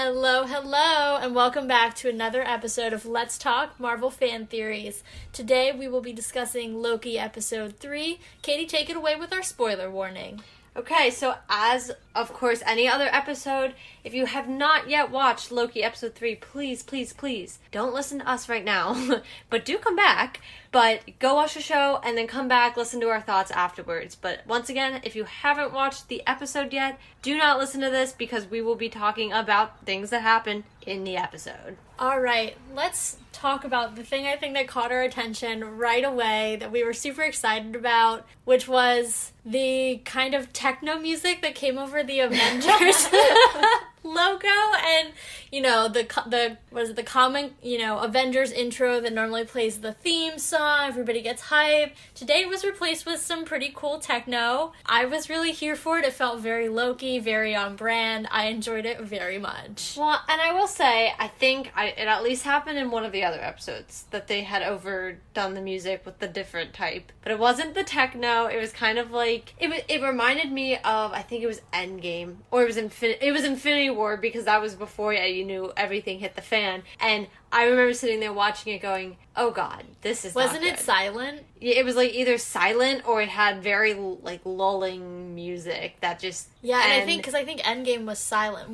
Hello, hello, and welcome back to another episode of Let's Talk Marvel Fan Theories. Today we will be discussing Loki Episode 3. Katie, take it away with our spoiler warning. Okay, so as, of course, any other episode, if you have not yet watched Loki Episode 3, please, don't listen to us right now, but do come back. But go watch the show and then come back, listen to our thoughts afterwards. But once again, if you haven't watched the episode yet, do not listen to this because we will be talking about things that happen in the episode. Alright, let's talk about the thing I think that caught our attention right away that we were super excited about, which was the kind of techno music that came over the Avengers logo and, you know, the common, Avengers intro that normally plays the theme song, everybody gets hype. Today it was replaced with some pretty cool techno. I was really here for it. It felt very Loki, very on brand. I enjoyed it very much. Well, and I will say, I think it at least happened in one of the other episodes that they had overdone the music with the different type. But it wasn't the techno. It was kind of like, it reminded me of, I think it was Endgame, or it was Infinity War, because that was before you knew everything hit the fan. And I remember sitting there watching it going, oh god, this is Wasn't not good. it silent? Yeah, it was like either silent or it had very like lulling music that just... Yeah, and I think Endgame was silent.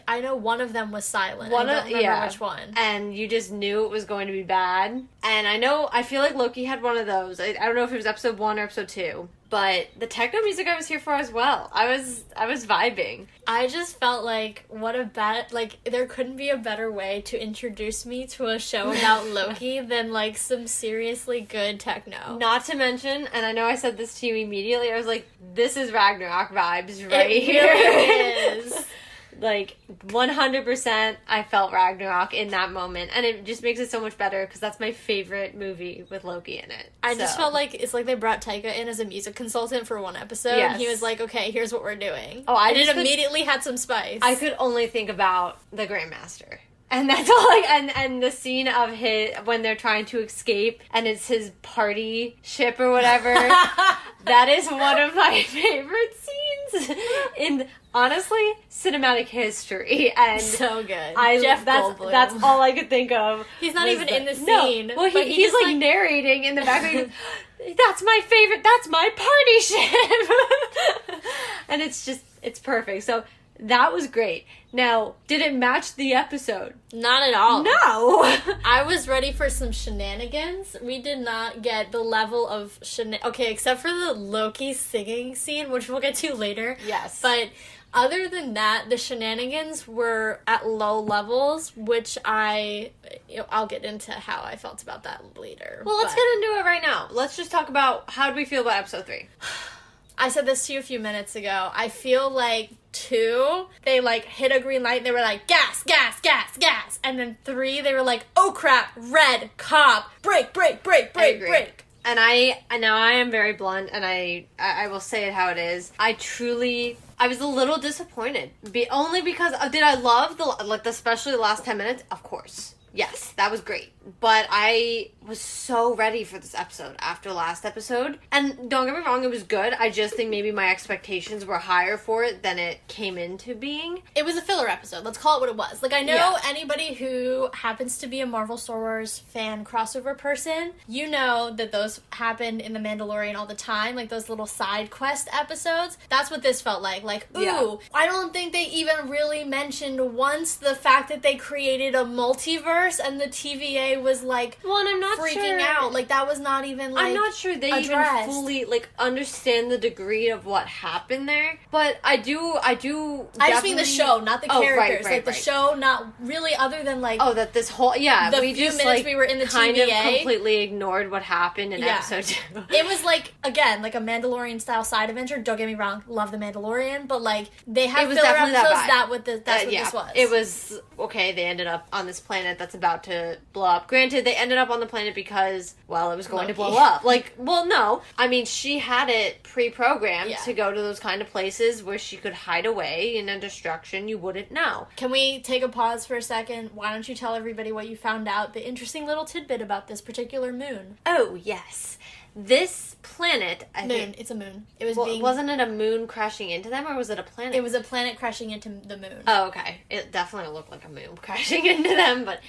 I know one of them was silent. I don't remember which one. And you just knew it was going to be bad. And I feel like Loki had one of those. I don't know if it was episode 1 or episode 2. But the techno music I was here for as well. I was vibing. I just felt like there couldn't be a better way to introduce me to a show about Loki than like some seriously good techno. Not to mention, and I know I said this to you immediately, I was like, this is Ragnarok vibes right here. It really is. Like, 100% I felt Ragnarok in that moment. And it just makes it so much better because that's my favorite movie with Loki in it. I just felt like it's like they brought Taika in as a music consultant for one episode. Yes. And he was like, okay, here's what we're doing. Oh, and it immediately had some spice. I could only think about the Grandmaster. And that's all, and the scene of when they're trying to escape, and it's his party ship or whatever. That is one of my favorite scenes in, honestly, cinematic history. And so good. Jeff Goldblum. That's all I could think of. He's not even in the scene. No. Well, he's like narrating in the background. That's my favorite. That's my party ship. And it's perfect. So that was great. Now, did it match the episode? Not at all. No! I was ready for some shenanigans. We did not get the level of okay, except for the Loki singing scene, which we'll get to later. Yes. But other than that, the shenanigans were at low levels, which I'll get into how I felt about that later. Well, let's get into it right now. Let's just talk about how did we feel about episode 3? I said this to you a few minutes ago. I feel like 2, they like hit a green light. They were like, gas, gas, gas, gas. And then 3, they were like, oh crap, red, cop, break. And I am very blunt, and I will say it how it is. I was a little disappointed. Only because, did I love especially the last 10 minutes? Of course. Yes, that was great. But I was so ready for this episode after last episode. And don't get me wrong, it was good. I just think maybe my expectations were higher for it than it came into being. It was a filler episode. Let's call it what it was. Like, I know anybody who happens to be a Marvel Star Wars fan crossover person, you know that those happened in The Mandalorian all the time. Like, those little side quest episodes. That's what this felt like. Like, I don't think they even really mentioned once the fact that they created a multiverse and the TVA was like, well, and I'm not freaking out. Like, that was not even like, I'm not sure they addressed. even fully like understand the degree of what happened there. But I do. I just mean the show, not the characters. Right, the show, not really, other than like. Oh, that this whole the few minutes we were in the kind TVA, of completely ignored what happened in episode 2. It was like, again, like a Mandalorian style side adventure. Don't get me wrong, love the Mandalorian, but like they have filler episodes. That's what this was. It was okay. They ended up on this planet that's planet's about to blow up. Granted, they ended up on the planet because, well, it was going to Loki. blow up. Like, well, no. I mean, she had it pre-programmed Yeah. to go to those kind of places where she could hide away in a destruction you wouldn't know. Can we take a pause for a second? Why don't you tell everybody what you found out, the interesting little tidbit about this particular moon? Oh, yes. This planet, I Moon. think... It's a moon. It was Wasn't it a moon crashing into them, or was it a planet? It was a planet crashing into the moon. Oh, okay. It definitely looked like a moon crashing into them, but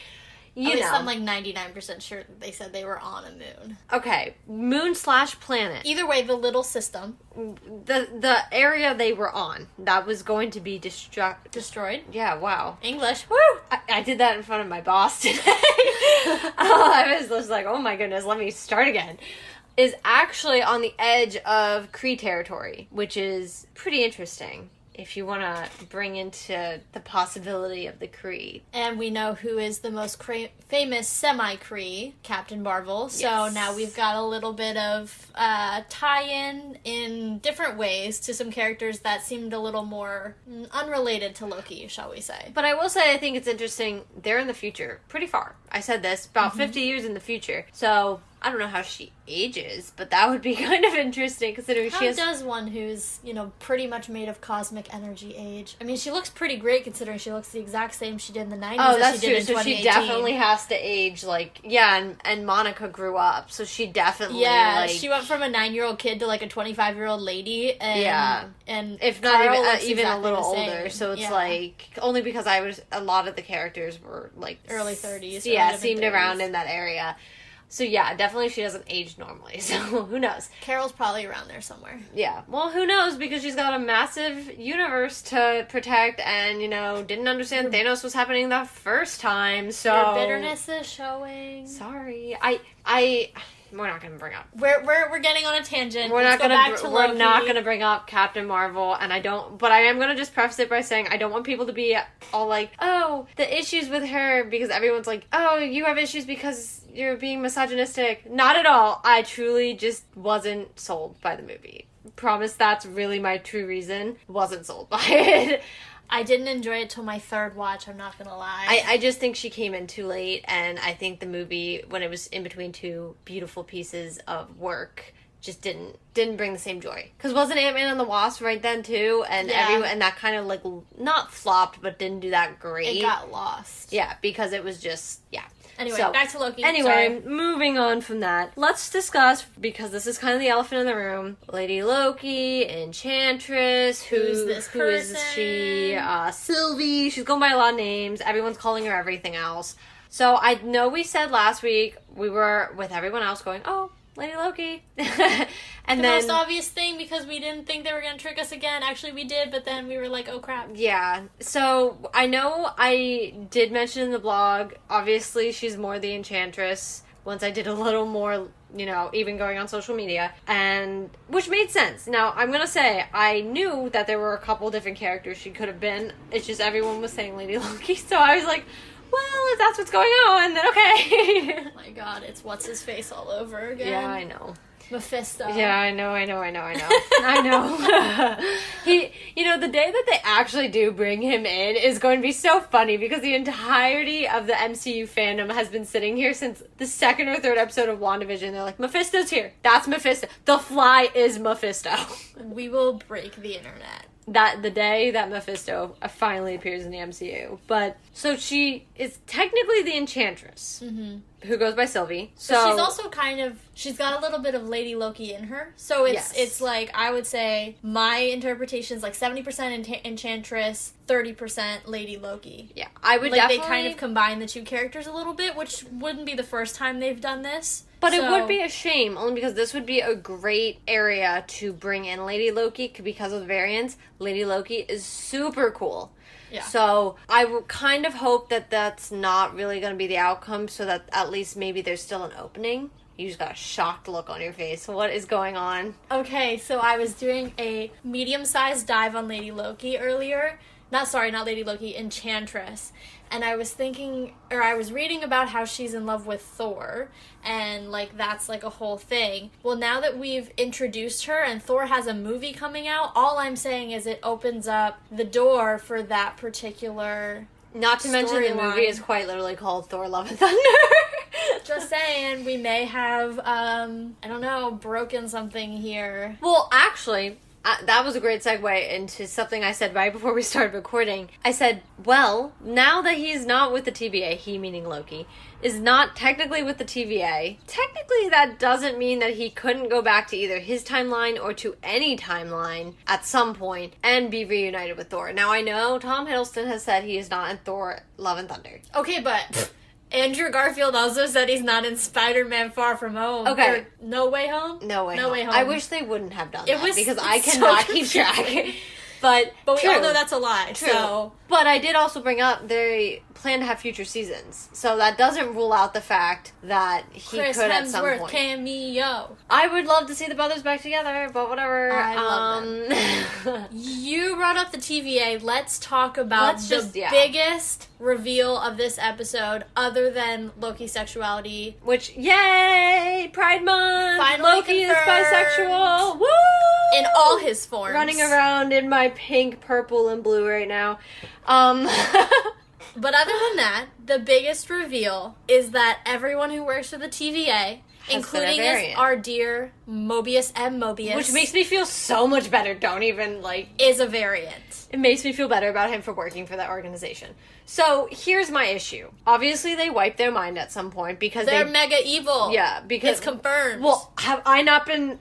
you At least know. I'm like 99% sure that they said they were on a moon. Okay, moon/planet. Either way, the little system The area they were on, that was going to be destroyed. Yeah, wow. English. Woo! I did that in front of my boss today. I was just like, oh my goodness, let me start again. Is actually on the edge of Kree territory, which is pretty interesting if you want to bring into the possibility of the Kree. And we know who is the most famous semi-Kree, Captain Marvel. So Yes. now we've got a little bit of tie-in in different ways to some characters that seemed a little more unrelated to Loki, shall we say. But I will say, I think it's interesting, they're in the future, pretty far. I said this, about 50 years in the future. So, I don't know how she ages, but that would be kind of interesting considering How she has... does one who's, pretty much made of cosmic energy age? I mean, she looks pretty great considering she looks the exact same she did in the 90s Oh, as that's she true. did in So 2018. she definitely has to age, and Monica grew up, so she definitely, Yeah, she went from a 9-year-old kid to, a 25-year-old lady, and... Yeah. And if not Carl even, looks even exactly a little the same. older, so it's Yeah. only because a lot of the characters were, Early 30s. Yeah, early to seemed mid-30s. around in that area. So yeah, definitely she doesn't age normally, so who knows? Carol's probably around there somewhere. Yeah, well, who knows, because she's got a massive universe to protect, and, didn't understand Thanos was happening the first time, so... Your bitterness is showing. Sorry. We're not going to bring up... We're getting on a tangent. We're Let's not go back to we're Loki. not gonna bring up Captain Marvel, and but I am gonna just preface it by saying I don't want people to be all like, oh, the issues with her, because everyone's like, oh, you have issues because you're being misogynistic. Not at all. I truly just wasn't sold by the movie. Promise that's really my true reason. Wasn't sold by it. I didn't enjoy it till my third watch, I'm not gonna lie. I just think she came in too late, and I think the movie, when it was in between two beautiful pieces of work, just didn't bring the same joy. Because wasn't Ant-Man and the Wasp right then too? And and that kind of not flopped, but didn't do that great. It got lost. Yeah, because it was just, Anyway, So, back to Loki. Anyway, Sorry. moving on from that, let's discuss, because this is kind of the elephant in the room, Lady Loki, Enchantress, Who's this who is she? Sylvie, she's going by a lot of names, everyone's calling her everything else. So I know we said last week, we were with everyone else going, oh, Lady Loki. And the then, most obvious thing, because we didn't think they were going to trick us again. Actually, we did, but then we were like, oh crap. yeah, so I know I did mention in the blog, obviously she's more the Enchantress, once I did a little more, even going on social media, and which made sense. Now, I'm going to say, I knew that there were a couple different characters she could have been, it's just everyone was saying Lady Loki, so I was like, well, if that's what's going on, then okay. Oh my god, it's what's-his-face all over again. Yeah, I know. Mephisto. Yeah, I know. I know. The day that they actually do bring him in is going to be so funny, because the entirety of the MCU fandom has been sitting here since the second or third episode of WandaVision. They're like, Mephisto's here. That's Mephisto. The Fly is Mephisto. We will break the internet. That the day that Mephisto finally appears in the MCU. But, so she is technically the Enchantress, who goes by Sylvie. So But she's also she's got a little bit of Lady Loki in her. So it's like, I would say, my interpretation is 70% Enchantress, 30% Lady Loki. yeah, I would They definitely... kind of combine the two characters a little bit, which wouldn't be the first time they've done this. But it would be a shame, only because this would be a great area to bring in Lady Loki, because of the variants. Lady Loki is super cool. Yeah. So I would kind of hope that that's not really going to be the outcome, so that at least maybe there's still an opening. You just got a shocked look on your face. What is going on? Okay, so I was doing a medium-sized dive on Lady Loki earlier. Not Lady Loki, Enchantress. And I was reading about how she's in love with Thor, and, that's, a whole thing. Well, now that we've introduced her and Thor has a movie coming out, all I'm saying is it opens up the door for that particular Not to mention the storyline. movie is quite literally called Thor: Love and Thunder. Just saying, we may have, I don't know, broken something here. Well, actually, that was a great segue into something I said right before we started recording. I said, well, now that he's not with the TVA, he meaning Loki, is not technically with the TVA, technically that doesn't mean that he couldn't go back to either his timeline or to any timeline at some point and be reunited with Thor. Now, I know Tom Hiddleston has said he is not in Thor: Love and Thunder. Okay, but Andrew Garfield also said he's not in Spider-Man Far From Home. Okay. Or No Way Home? No Way Home. I wish they wouldn't have done that because I it's cannot so keep track. But we true. all know that's a lie, True. so... But I did also bring up they plan to have future seasons, so that doesn't rule out the fact that he Chris could at some Hemsworth point. cameo. I would love to see the brothers back together, but whatever. I love You brought up the TVA. Let's talk about the biggest reveal of this episode, other than Loki's sexuality. Which, yay! Pride Month! Finally Loki is confirmed. bisexual! Woo! In all his forms. Running around in my pink, purple, and blue right now. But other than that, the biggest reveal is that everyone who works for the TVA, including our dear Mobius M. Mobius, which makes me feel so much better. Don't even, is a variant. It makes me feel better about him for working for that organization. So, here's my issue. Obviously, they wiped their mind at some point because they're mega evil. Yeah, because... It's confirmed. Well, have I not been,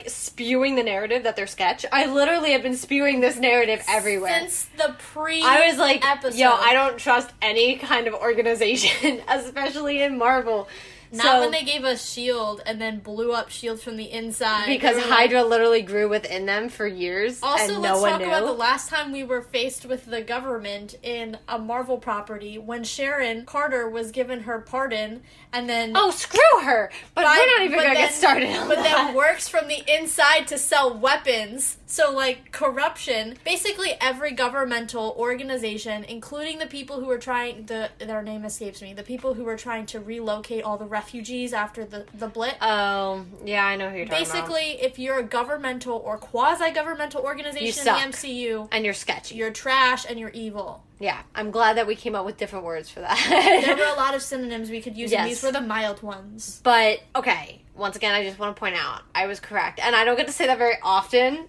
spewing the narrative that they're sketch? I literally have been spewing this narrative everywhere. Since the I was like, episode. yo, I don't trust any kind of organization, especially in Marvel. Not when they gave us S.H.I.E.L.D. and then blew up S.H.I.E.L.D. from the inside. Because Hydra literally grew within them for years, also, and no one knew. let's talk about the last time we were faced with the government in a Marvel property, when Sharon Carter was given her pardon, and then... Oh, screw her! But we're not even gonna get started on that. Then works from the inside to sell weapons. So, corruption. Basically, every governmental organization, including the people who were trying... Their name escapes me. The people who were trying to relocate all the refugees after the blip. Oh, yeah, I know who you're talking about. Basically, if you're a governmental or quasi-governmental organization in the MCU... And you're sketchy. You're trash and you're evil. Yeah, I'm glad that we came up with different words for that. There were a lot of synonyms we could use, and these were the mild ones. But, okay, once again, I just want to point out, I was correct. And I don't get to say that very often.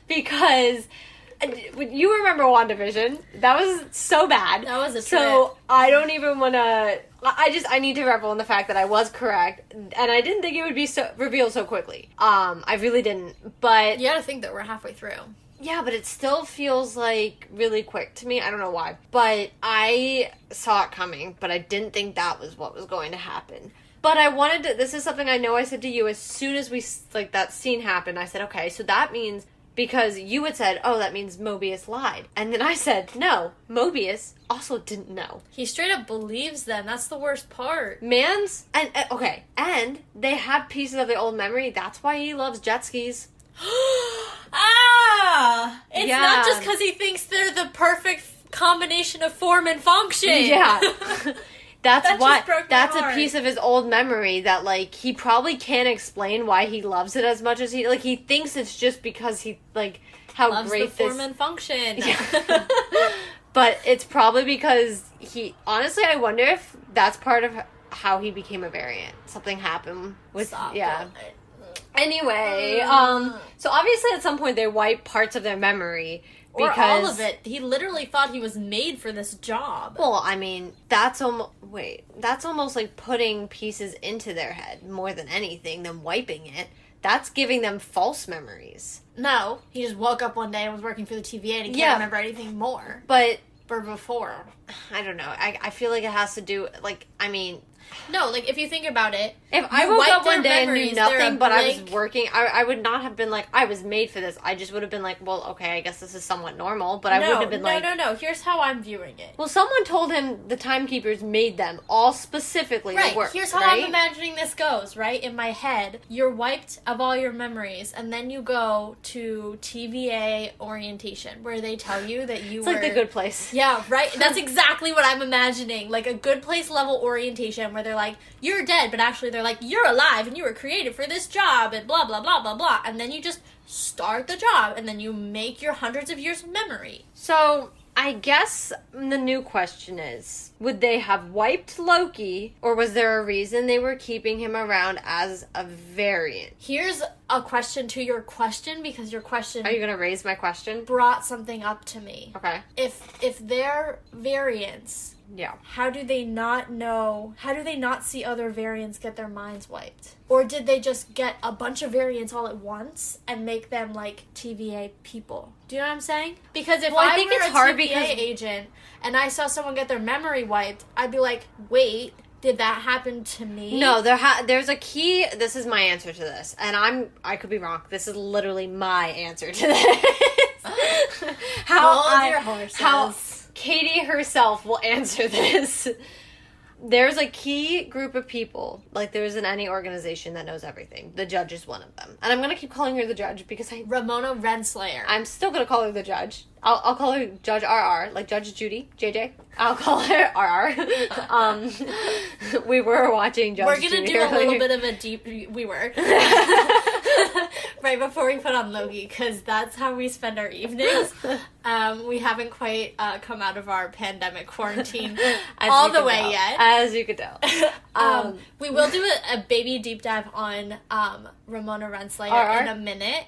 Because... You remember WandaVision? That was so bad. That was a trip. So, I don't even want to... I need to revel in the fact that I was correct. And I didn't think it would be revealed so quickly. I really didn't. But... You gotta think that we're halfway through. Yeah, but it still feels really quick to me. I don't know why. But I saw it coming, but I didn't think that was what was going to happen. But I wanted to... This is something I know I said to you as soon as that scene happened. I said, okay, so that means... Because you had said, oh, that means Mobius lied. And then I said, no, Mobius also didn't know. He straight up believes them. That's the worst part. And they have pieces of their old memory. That's why he loves jet skis. It's not just because he thinks they're the perfect combination of form and function. Yeah. That's a a piece of his old memory that, he probably can't explain why he loves it as much as he... he thinks it's just because he, how loves great the form and function. Yeah. But it's probably because he... Honestly, I wonder if that's part of how he became a variant. Something happened with... Stop yeah. it. Anyway, so obviously at some point they wipe parts of their memory... Or all of it. He literally thought he was made for this job. Well, I mean, that's almost like putting pieces into their head more than anything, than wiping it. That's giving them false memories. No, he just woke up one day and was working for the TVA and he can't remember anything more. But... Or before. I don't know. I feel like it has to do, No, if you think about it... If I woke up one day and knew nothing, but I was working, I would not have been I was made for this. I just would have been well, okay, I guess this is somewhat normal, but I wouldn't have been No. Here's how I'm viewing it. Well, someone told him the timekeepers made them all specifically to work, here's how I'm imagining this goes, right? In my head, you're wiped of all your memories, and then you go to TVA orientation, where they tell you that you were... It's like The Good Place. Yeah, right? That's exactly what I'm imagining. A Good Place level orientation, where they're you're dead, but actually they're you're alive, and you were created for this job, and blah, blah, blah, blah, blah. And then you just start the job, and then you make your hundreds of years of memory. So, I guess the new question is, would they have wiped Loki, or was there a reason they were keeping him around as a variant? Here's a question to your question, because your question... Are you going to raise my question? ...brought something up to me. Okay. If they're variants... Yeah. How do they not see other variants get their minds wiped? Or did they just get a bunch of variants all at once and make them, like, TVA people? Do you know what I'm saying? Because if I think it's hard TVA agent and I saw someone get their memory wiped, I'd be like, wait, did that happen to me? No, there's a key. This is my answer to this. And I could be wrong. This is literally my answer to this. How Katie herself will answer this. There's a key group of people, like there isn't any organization that knows everything. The judge is one of them. And I'm going to keep calling her the judge because Ramona Renslayer. I'm still going to call her the judge. I'll call her Judge RR, like Judge Judy, JJ. I'll call her RR. We were watching Judge Judy. We're going to do a little bit of a deep... We were. Right before we put on Loki, because that's how we spend our evenings. We haven't quite come out of our pandemic quarantine all the way yet. As you could tell. We will do a baby deep dive on Ramona Renslayer in a minute.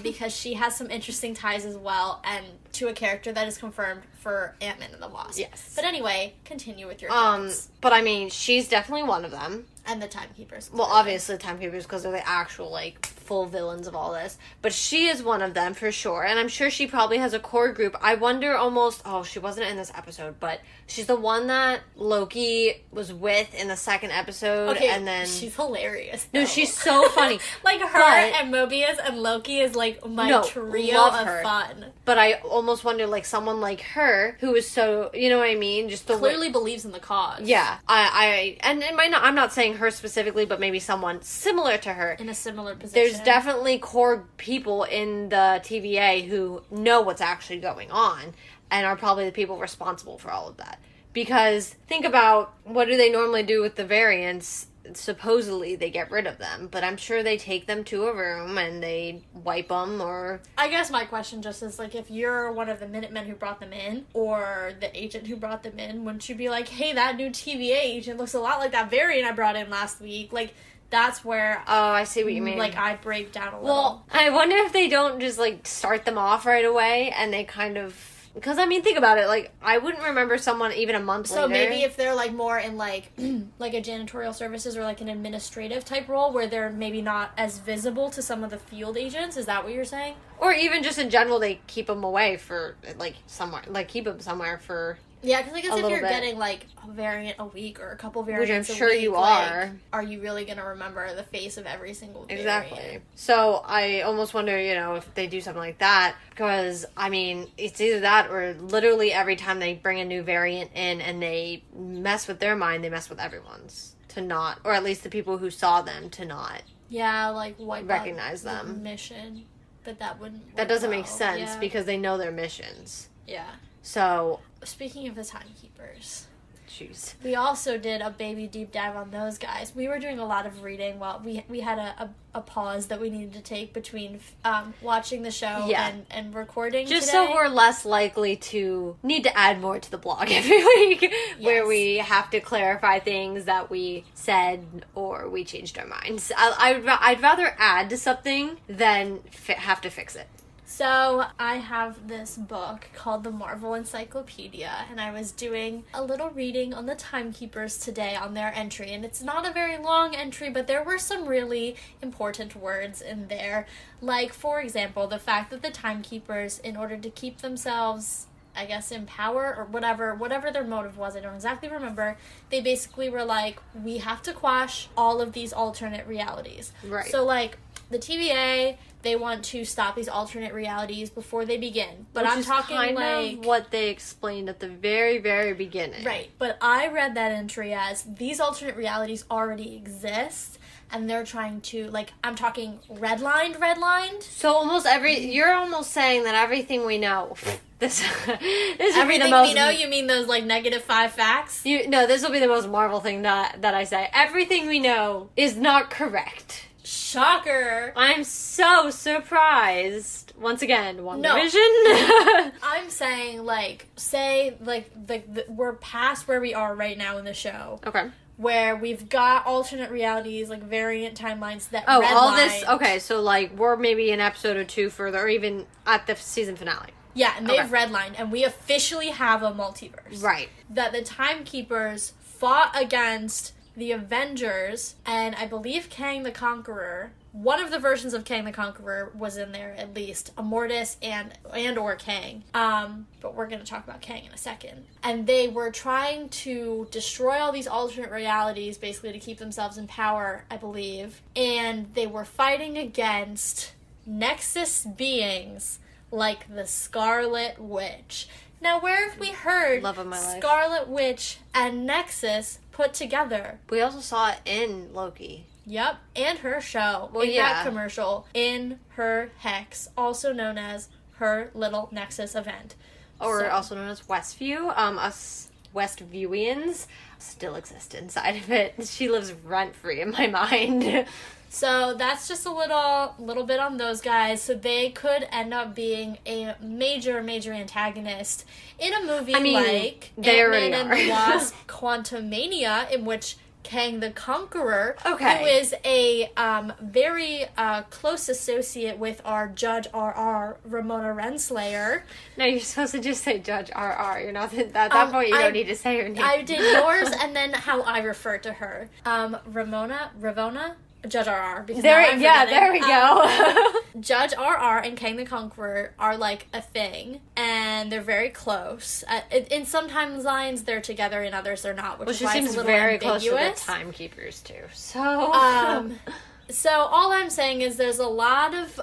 Because she has some interesting ties as well, and to a character that is confirmed for Ant-Man and the Wasp. Yes. But anyway, continue with your thoughts. But I mean, she's definitely one of them. And the Timekeepers. Well, obviously the Timekeepers, because they're the actual, like, full villains of all this. But she is one of them, for sure. And I'm sure she probably has a core group. I wonder almost... Oh, she wasn't in this episode, but she's the one that Loki was with in the second episode. Okay, and then... she's hilarious, though. No, she's so funny. Like, her and Mobius and Loki is, like, my trio of fun. But I almost wonder, like, someone like her, who is so... You know what I mean? Just the clearly believes in the cause. Yeah. And it might not... I'm not saying her specifically, but maybe someone similar to her. In a similar position. There's definitely core people in the TVA who know what's actually going on and are probably the people responsible for all of that. Because think about, what do they normally do with the variants? Supposedly they get rid of them, but I'm sure they take them to a room and they wipe them, or... I guess my question just is, like, if you're one of the Minutemen who brought them in, or the agent who brought them in, wouldn't you be like, hey, that new TVA agent looks a lot like that variant I brought in last week? Like, that's where... Oh, I see what you mean. Like, I break down a little. Well, I wonder if they don't just, like, start them off right away, and they kind of... Because, I mean, think about it. Like, I wouldn't remember someone even a month later. So maybe if they're, like, more in, like, like a janitorial services or, like, an administrative type role where they're maybe not as visible to some of the field agents. Is that what you're saying? Or even just in general, they keep them away for, like, somewhere. Like, keep them somewhere for... Yeah, because I guess if you're getting, like, a variant a week or a couple variants a week... Which I'm sure you are. Like, are you really going to remember the face of every single variant? Exactly. So I almost wonder, you know, if they do something like that. Because, I mean, it's either that or literally every time they bring a new variant in and they mess with their mind, they mess with everyone's. To not... Or at least the people who saw them to not... Yeah, like, recognize them. Mission. But that wouldn't... That doesn't make sense because they know their missions. Yeah. So... Speaking of the Timekeepers, jeez, we also did a baby deep dive on those guys. We were doing a lot of reading while we had a pause that we needed to take between watching the show and recording just today. So we're less likely to need to add more to the blog every week, where we have to clarify things that we said or we changed our minds. I'd rather add to something than have to fix it. So, I have this book called The Marvel Encyclopedia, and I was doing a little reading on the Timekeepers today on their entry, and it's not a very long entry, but there were some really important words in there. Like, for example, the fact that the Timekeepers, in order to keep themselves, I guess, in power, or whatever their motive was, I don't exactly remember, they basically were like, we have to quash all of these alternate realities. Right. So, like, the TVA... They want to stop these alternate realities before they begin. But I'm talking kind like... of what they explained at the very, very beginning. Right. But I read that entry as these alternate realities already exist. And they're trying to, like, I'm talking redlined. So almost you're almost saying that everything we know... This everything we know, you mean those, like, -5 facts? No, this will be the most Marvel thing that I say. Everything we know is not correct. Shocker. I'm so surprised. Once again, WandaVision. I'm saying, like, say, like, we're past where we are right now in the show. Okay. Where we've got alternate realities, like, variant timelines that all redline. this, okay, so, like, we're maybe an episode or two further, or even at the season finale. Yeah, and they've redlined, and we officially have a multiverse. Right. That the Timekeepers fought against the Avengers, and I believe Kang the Conqueror. One of the versions of Kang the Conqueror was in there, at least. Immortus and or Kang. But we're going to talk about Kang in a second. And they were trying to destroy all these alternate realities, basically to keep themselves in power, I believe. And they were fighting against Nexus beings like the Scarlet Witch. Now, where have we heard Love of my life. Scarlet Witch and Nexus put together? We also saw it in Loki. Yep, and her show. Well, that commercial. In her Hex, also known as her little Nexus event. Or also known as Westview. Us Westviewans still exist inside of it. She lives rent-free in my mind. So that's just a little bit on those guys. So they could end up being a major antagonist in a movie like Ant-Man and the Wasp: Quantumania, in which Kang the Conqueror, who is a very close associate with our Judge R.R. Ramona Renslayer. No, you're supposed to just say Judge R.R. You're not at that point. You don't need to say her name. I did yours, and then how I refer to her, Ravona. Judge R.R. Because there we go. Judge R.R. and Kang the Conqueror are like a thing, and they're very close. In some timelines they're together, in others they're not, which is why it's a little very ambiguous. Close to the Timekeepers too. So, so all I'm saying is there's a lot of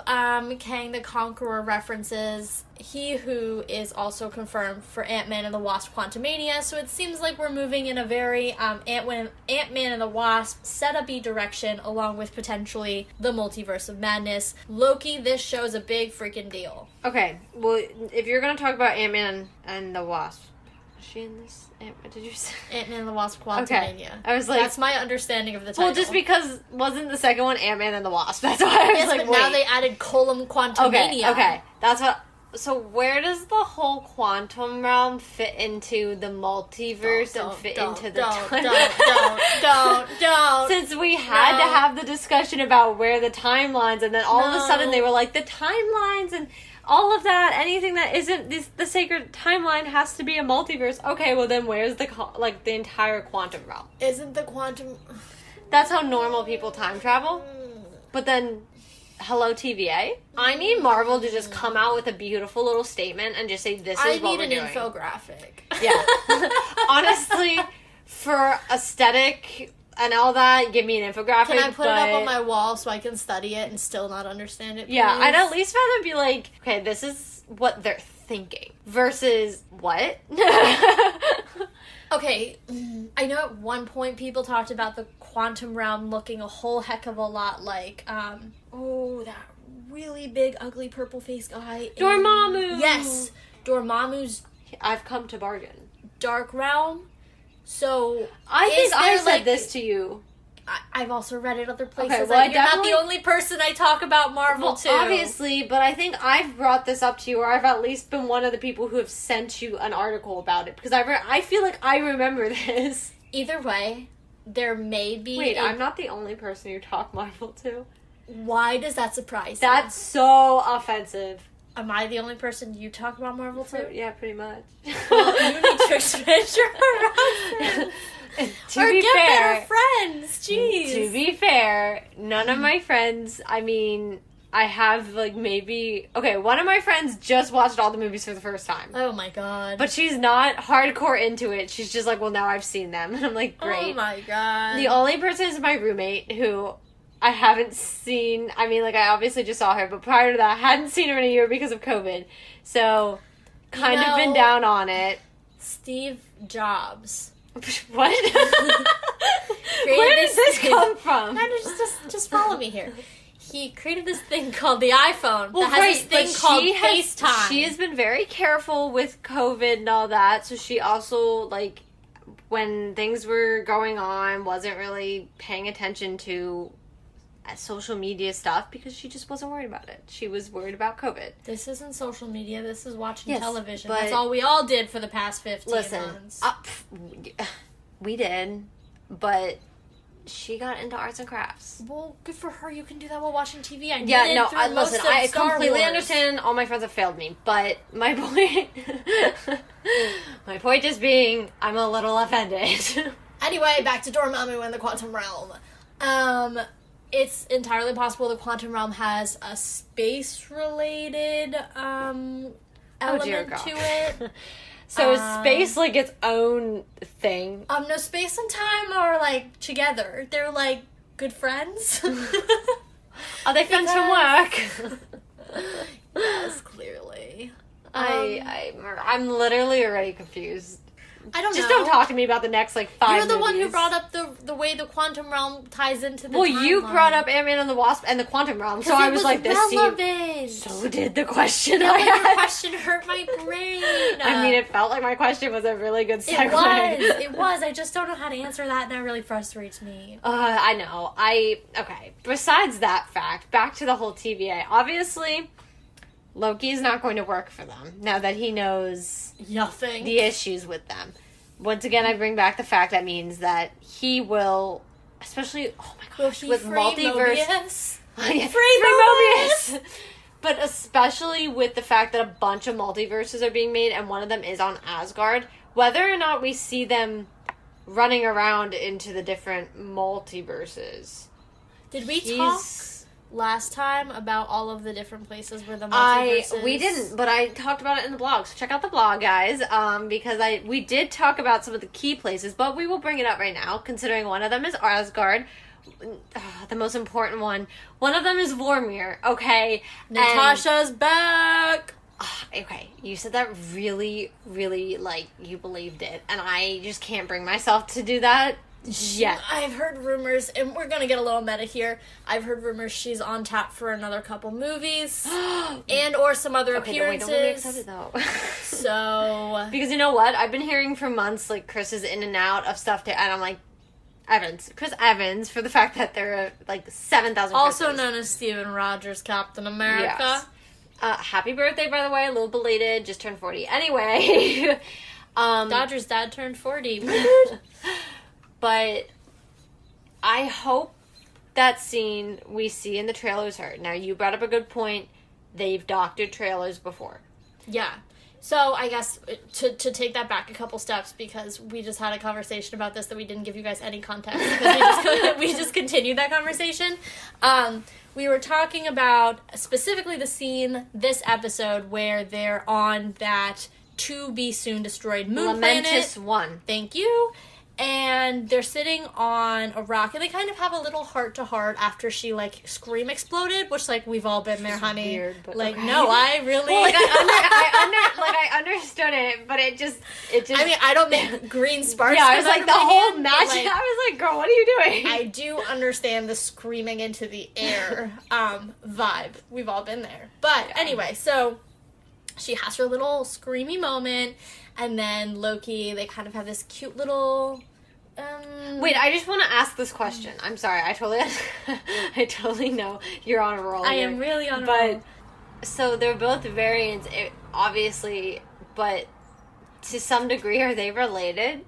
Kang the Conqueror references. He who is also confirmed for Ant-Man and the Wasp: Quantumania, so it seems like we're moving in a very Ant-Man and the Wasp setup-y direction, along with potentially the Multiverse of Madness. Loki, this show's a big freaking deal. Okay, well, if you're going to talk about Ant-Man and the Wasp, is she in this? Did you say? Ant-Man and the Wasp: Quantumania. Okay. I was like... That's my understanding of the title. Well, just because wasn't the second one Ant-Man and the Wasp? That's why I was like, but now they added Quantumania. Okay, that's what... So where does the whole quantum realm fit into the multiverse into the timeline? Don't. Since we had to have the discussion about where the timelines, and then all of a sudden they were like, the timelines and all of that, anything that isn't the sacred timeline has to be a multiverse. Okay, well then where's the entire quantum realm? Isn't the quantum... That's how normal people time travel. But then... Hello, TVA. I need Marvel to just come out with a beautiful little statement and just say, this is what we're doing. I need an infographic. Yeah. Honestly, for aesthetic and all that, give me an infographic. Can I put it up on my wall so I can study it and still not understand it, please? Yeah, I'd at least rather be like, okay, this is what they're thinking. Versus, what? Okay, I know at one point people talked about the quantum realm looking a whole heck of a lot like, that really big, ugly, purple-faced guy. Dormammu! Yes! Dormammu's... I've come to bargain. Dark realm. So, I think I said this to you. I've also read it other places. Okay, well, you're not the only person I talk about Marvel to. Obviously, but I think I've brought this up to you, or I've at least been one of the people who have sent you an article about it, because I feel like I remember this. Either way, there may be... Wait, I'm not the only person you talk Marvel to. Why does that surprise you? That's so offensive. Am I the only person you talk about Marvel to? Yeah, pretty much. Well, you need to expand your horizon. Get better friends. Jeez. To be fair, none of my friends, I have, maybe... Okay, one of my friends just watched all the movies for the first time. Oh, my God. But she's not hardcore into it. She's just like, well, now I've seen them. And I'm like, great. Oh, my God. The only person is my roommate, who I haven't seen... I obviously just saw her, but prior to that, I hadn't seen her in a year because of COVID. So, kind of been down on it. Steve Jobs... What? Where does this come from? No, just follow me here. He created this thing called the iPhone that has this thing called FaceTime. She has been very careful with COVID and all that, so she also, when things were going on, wasn't really paying attention to social media stuff because she just wasn't worried about it. She was worried about COVID. This isn't social media. This is watching Yes, television. but- That's all we all did for the past 15 months. We did, but she got into arts and crafts. Well, good for her. You can do that while watching TV. I completely understand. All my friends have failed me, but my point just being, I'm a little offended. Anyway, back to Dormammu and the quantum realm. It's entirely possible the quantum realm has a space-related element to it. So is space like its own thing? No, space and time are like together. They're like good friends. Are they friends from work? Yes, clearly. I'm literally already confused. I don't know. Just don't talk to me about the next, 5 You're the one who movies. brought up the way the quantum realm ties into the Well, timeline. you brought up Ant-Man and the Wasp and the quantum realm, so I was like, this relevant. So did the question Yeah, I but your had. question hurt my brain. I mean, it felt like my question was a really good segue. It was. I just don't know how to answer that, and that really frustrates me. I know. Okay. Besides that fact, back to the whole TVA. Obviously, Loki is not going to work for them now that he knows Nothing. the issues with them. Once again, I bring back the fact that means that he will, especially, oh my gosh, with multiverse. Mobius? Yeah, Free Mobius! But especially with the fact that a bunch of multiverses are being made and one of them is on Asgard, whether or not we see them running around into the different multiverses. Did we talk last time about all of the different places where the multiverses... We didn't, but I talked about it in the blog, so check out the blog, guys, because we did talk about some of the key places, but we will bring it up right now, considering one of them is Asgard, the most important one. One of them is Vormir, okay? Natasha's back! Okay, you said that really, really, you believed it, and I just can't bring myself to do that. Yeah, I've heard rumors, and we're gonna get a little meta here. I've heard rumors she's on tap for another couple movies, and or some other appearances. Don't get me excited though. So, because you know what, I've been hearing for months Chris is in and out of stuff, and I'm like, Chris Evans, for the fact that there are 7,000. Also known as Steven Rogers, Captain America. Yes. Happy birthday, by the way, a little belated, just turned 40. Anyway, Dodger's dad turned 40. But I hope that scene we see in the trailers her. Now, you brought up a good point. They've doctored trailers before. Yeah. So, I guess, to take that back a couple steps, because we just had a conversation about this that we didn't give you guys any context, because we just continued that conversation. We were talking about, specifically the scene this episode, where they're on that to-be-soon-destroyed moon Momentous planet. one. Thank you. And they're sitting on a rock, and they kind of have a little heart-to-heart after she, scream exploded, which, we've all been there, honey. Weird, but okay. No, I really... Well, I understood it, but it just... I mean, I don't make green sparks. Yeah, I was like, the whole hand, match, I was like, girl, what are you doing? I do understand the screaming into the air vibe. We've all been there. But anyway, so she has her little screamy moment, and then Loki, they kind of have this cute little... Wait, I just want to ask this question. I'm sorry, I totally know you're on a roll. I am really on a roll. So they're both variants, obviously, but to some degree, are they related?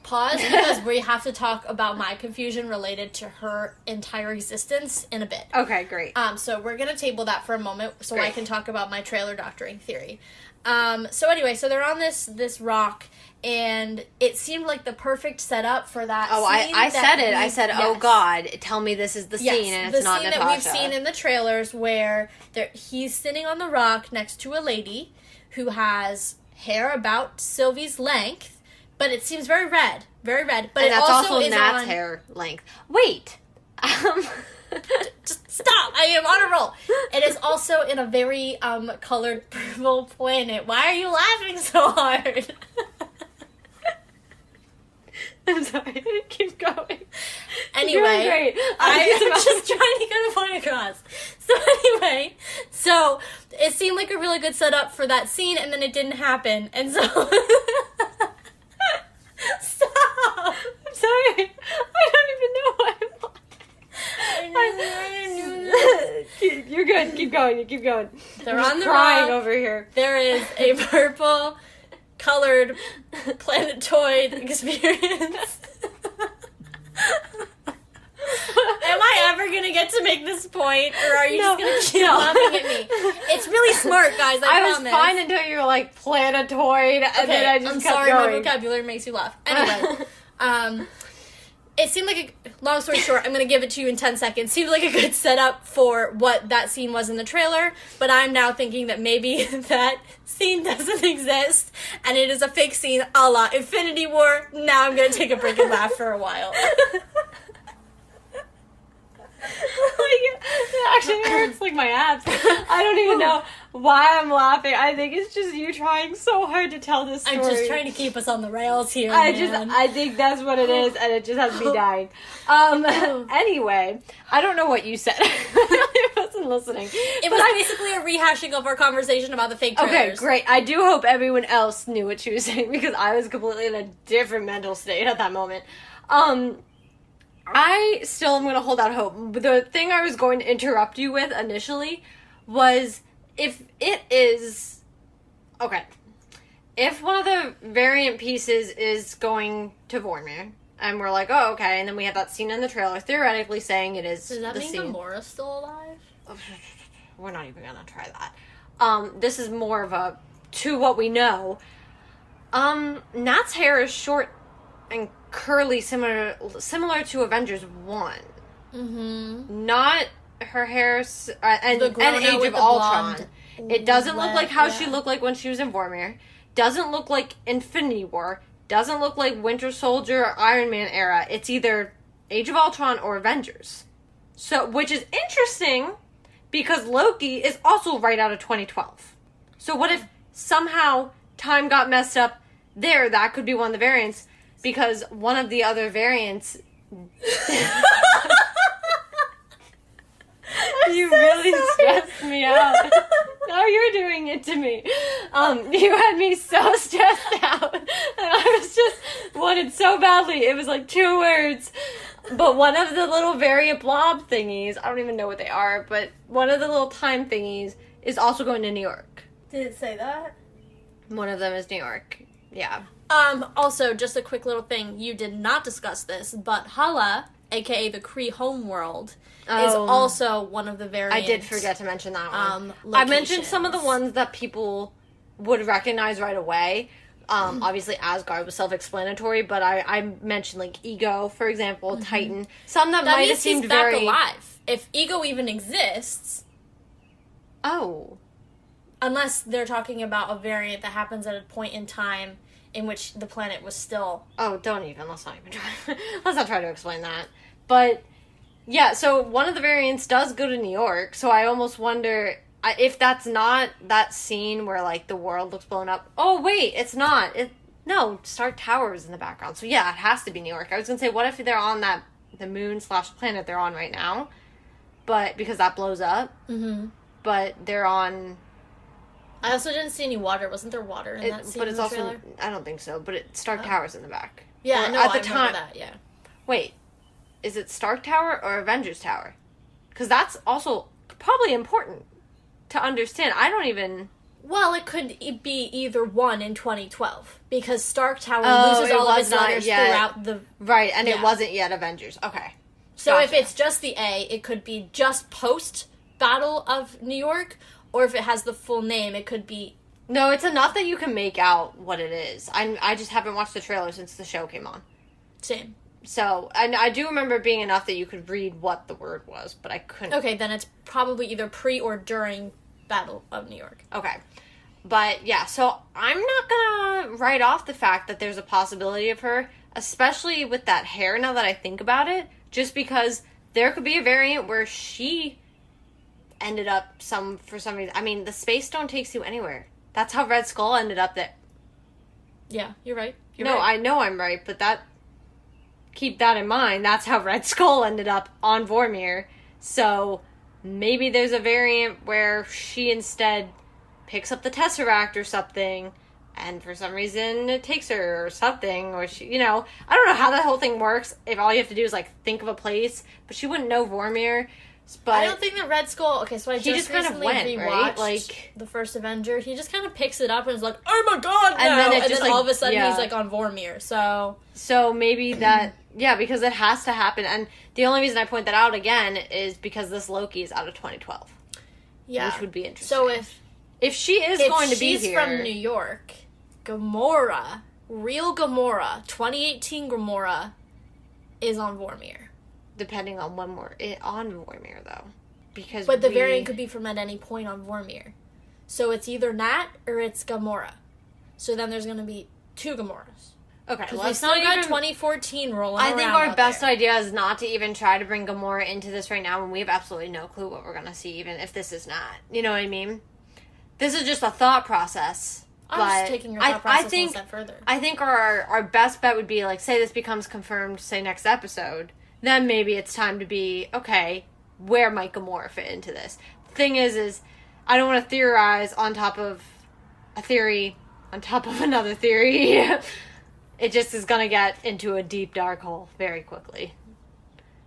Pause, because we have to talk about my confusion related to her entire existence in a bit. Okay, great. So we're going to table that for a moment so Great. I can talk about my trailer doctoring theory. So anyway, so they're on this rock, and it seemed like the perfect setup for that scene. I said it. I said, yes. oh God, tell me this is the scene, and it's not Natasha. The scene that we've seen in the trailers where he's sitting on the rock next to a lady who has hair about Sylvie's length, but it seems very red. Very red. But and it that's also is Nat's on... hair length. Wait. Just stop! I am on a roll. It is also in a very colored purple planet. Why are you laughing so hard? I'm sorry. Keep going. Anyway, great. I'm just trying to get a point across. So anyway, so it seemed like a really good setup for that scene, and then it didn't happen, and so stop. I'm sorry. I don't even know what I'm on. good. Keep going. They're I'm on the crying rock. over here. There is a purple colored planetoid experience. Am I ever gonna get to make this point, or are you just gonna keep laughing at me? It's really smart, guys. I promise. was fine until you were like planetoid, and then I just I'm kept sorry, going. my vocabulary makes you laugh. Anyway, it seemed like long story short, I'm gonna give it to you in 10 seconds. Seemed like a good setup for what that scene was in the trailer, but I'm now thinking that maybe that scene doesn't exist, and it is a fake scene a la Infinity War. Now I'm gonna take a break and laugh for a while. It actually hurts like my abs. I don't even know why I'm laughing. I think it's just you trying so hard to tell this story. I'm just trying to keep us on the rails here. I think that's what it is, and it just has me dying. Anyway, I don't know what you said. I wasn't listening. It was basically a rehashing of our conversation about the fake trailers. Okay, great. I do hope everyone else knew what she was saying, because I was completely in a different mental state at that moment. I still am going to hold out hope. The thing I was going to interrupt you with initially was if it is... Okay. If one of the variant pieces is going to Vormir, and we're like, oh, okay, and then we have that scene in the trailer theoretically saying it is Does that the mean scene. Gamora's still alive? We're not even going to try that. This is more of a to what we know. Nat's hair is short and curly, similar to Avengers 1. Mm-hmm. Not her hair and The grown out Age with of the Ultron. blonde It doesn't look like how yeah. she looked like when she was in Vormir. Doesn't look like Infinity War. Doesn't look like Winter Soldier or Iron Man era. It's either Age of Ultron or Avengers. So, which is interesting because Loki is also right out of 2012. So what if somehow time got messed up there? That could be one of the variants. Because one of the other variants... You really stressed me out. Now you're doing it to me. You had me so stressed out. And I was just wanted so badly. It was like 2 words. But one of the little variant blob thingies, I don't even know what they are, but one of the little time thingies is also going to New York. Did it say that? One of them is New York. Yeah. Also, just a quick little thing. You did not discuss this, but Hala, aka the Kree homeworld, is also one of the variants. I did forget to mention that one. I mentioned some of the ones that people would recognize right away. Obviously, Asgard was self-explanatory, but I mentioned, like, Ego, for example, Titan. Some that might have seemed back very... alive. If Ego even exists... Oh. Unless they're talking about a variant that happens at a point in time in which the planet was still... Oh, don't even. Let's not even try. Let's not try to explain that. But, yeah, so one of the variants does go to New York, so I almost wonder if that's not that scene where, like, the world looks blown up. Oh, wait, it's not. No, Stark Tower is in the background. So, yeah, it has to be New York. I was going to say, what if they're on the moon/planet they're on right now? But, because that blows up. Mm-hmm. But they're on... I also didn't see any water. Wasn't there water in that scene? But it's in the also... trailer? I don't think so. But Stark Tower's in the back. Yeah, or no, at the I time, remember that, yeah. Wait, is it Stark Tower or Avengers Tower? Because that's also probably important to understand. I don't even... Well, it could be either one in 2012. Because Stark Tower loses all of its letters throughout the... Right, and it wasn't yet Avengers. Okay. So Gotcha. if it's just the A, it could be just post-Battle of New York, or if it has the full name, it could be... No, it's enough that you can make out what it is. I just haven't watched the trailer since the show came on. Same. So, I do remember being enough that you could read what the word was, but I couldn't... Okay, then it's probably either pre or during Battle of New York. Okay. But, yeah, so I'm not gonna write off the fact that there's a possibility of her, especially with that hair now that I think about it, just because there could be a variant where she ended up for some reason... I mean, the Space Stone takes you anywhere. That's how Red Skull ended up there. Yeah, you're right. I know I'm right, but keep that in mind. That's how Red Skull ended up on Vormir. So maybe there's a variant where she instead picks up the Tesseract or something, and for some reason it takes her or something, or she, I don't know how that whole thing works. If all you have to do is, like, think of a place, but she wouldn't know Vormir. But I don't think that Red Skull... Okay, so I just kind of recently went, rewatched right? Like, the first Avenger. He just kind of picks it up and is like, oh my god, no! And then all of a sudden he's like on Vormir, So maybe that... Yeah, because it has to happen. And the only reason I point that out again is because this Loki is out of 2012. Yeah. Which would be interesting. So if she is going to be here... she's from New York, Gamora, real Gamora, 2018 Gamora, is on Vormir. Depending on when we're on Vormir, though. But the variant could be from at any point on Vormir. So it's either Nat or it's Gamora. So then there's going to be 2 Gamoras. Okay, well, we still got 2014 rolling around. I think our best idea is not to even try to bring Gamora into this right now when we have absolutely no clue what we're going to see, even if this is not. You know what I mean? This is just a thought process. I'm just taking your thought process one step further. I think our best bet would be, like, say this becomes confirmed, say next episode, then maybe it's time to be, okay, where might Gamora fit into this? Thing is I don't want to theorize on top of a theory, on top of another theory. It just is going to get into a deep, dark hole very quickly.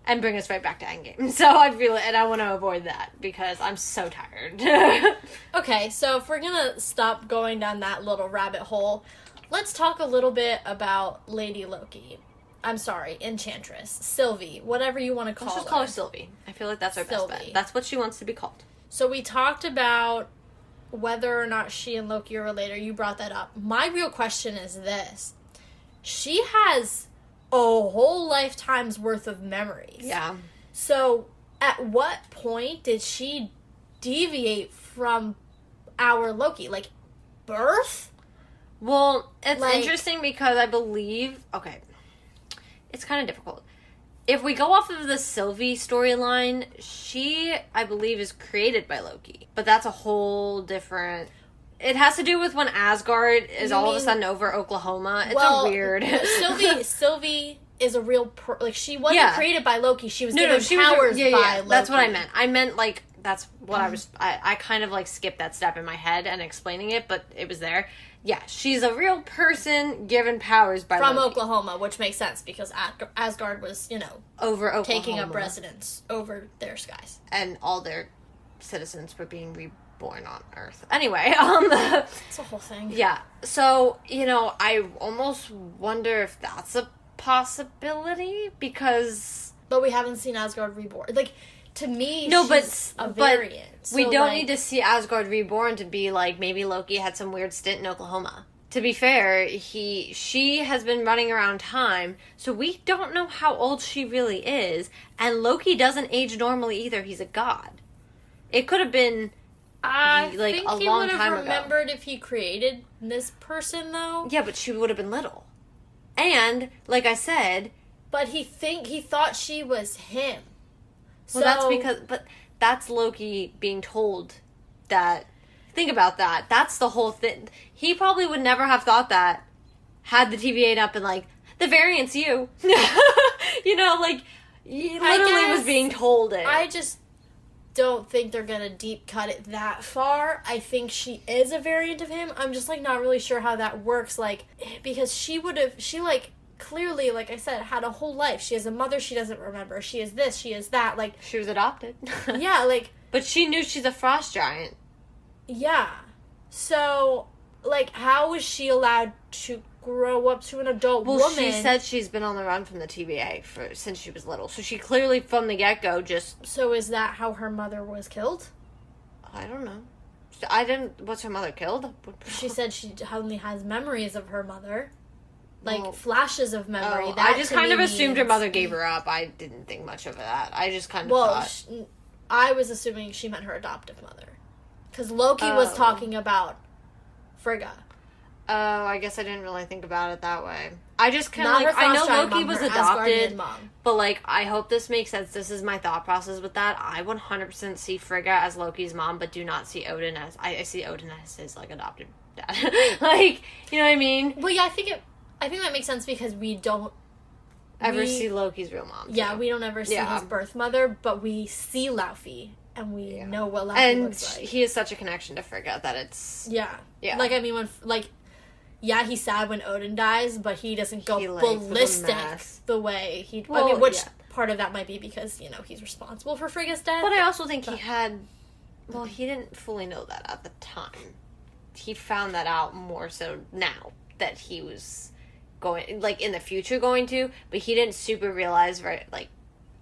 And bring us right back to Endgame. So I feel it, and I want to avoid that, because I'm so tired. Okay, so if we're going to stop going down that little rabbit hole, let's talk a little bit about Lady Loki. I'm sorry, Enchantress, Sylvie, whatever you want to call her. Let's just call her Sylvie. I feel like that's our best bet. That's what she wants to be called. So we talked about whether or not she and Loki are related. You brought that up. My real question is this. She has a whole lifetime's worth of memories. Yeah. So at what point did she deviate from our Loki? Like, birth? Well, it's interesting because I believe... Okay. It's kind of difficult. If we go off of the Sylvie storyline, she, I believe, is created by Loki. But that's a whole different... It has to do with when Asgard is all of a sudden over Oklahoma. It's a weird... Sylvie is a real... she wasn't created by Loki. She was given powers by Loki. That's what I meant. I meant, like... That's what I was... I kind of, like, skipped that step in my head and explaining it, but it was there. Yeah, she's a real person given powers by From Loki. Oklahoma, which makes sense because Asgard was, over Oklahoma. Taking up residence over their skies. And all their citizens were being reborn on Earth. Anyway, it's a whole thing. Yeah. So, I almost wonder if that's a possibility because... But we haven't seen Asgard reborn. Like... To me, she's a variant. So we don't need to see Asgard reborn to be like, maybe Loki had some weird stint in Oklahoma. To be fair, she has been running around time, so we don't know how old she really is. And Loki doesn't age normally either. He's a god. It could have been I think a long time ago. He would have remembered if he created this person, though. Yeah, but she would have been little. And, like I said... But he thought she was him. Well, that's Loki being told that. Think about that. That's the whole thing. He probably would never have thought that had the TVA not been like, the variant's you. He literally was being told it. I just don't think they're going to deep cut it that far. I think she is a variant of him. I'm just, not really sure how that works, because she clearly, like I said, had a whole life. She has a mother she doesn't remember. She is this, she is that. She was adopted. Yeah, But she knew she's a frost giant. Yeah. So, how was she allowed to grow up to an adult woman? Well, she said she's been on the run from the TVA since she was little. So she clearly, from the get-go, just... So is that how her mother was killed? I don't know. Was her mother killed? She said she only has memories of her mother. Flashes of memory. Oh, I just kind of assumed her mother gave her up. I didn't think much of that. I just kind of thought... I was assuming she meant her adoptive mother. Because Loki was talking about Frigga. Oh, I guess I didn't really think about it that way. I just kind of I know Loki was adopted, but I hope this makes sense. This is my thought process with that. I 100% see Frigga as Loki's mom, but do not see Odin as... I see Odin as his, adopted dad. You know what I mean? Well, yeah, I think that makes sense because we don't ever see Loki's real mom. Yeah, we don't ever see his birth mother, but we see Laufey, and we know what Laufey looks like. And he has such a connection to Frigga that it's... Yeah. He's sad when Odin dies, but he doesn't go ballistic the way he... part of that might be because, he's responsible for Frigga's death. But I also think he didn't fully know that at the time. He found that out more so now that he was going, like, in the future going to, but he didn't super realize, right, like,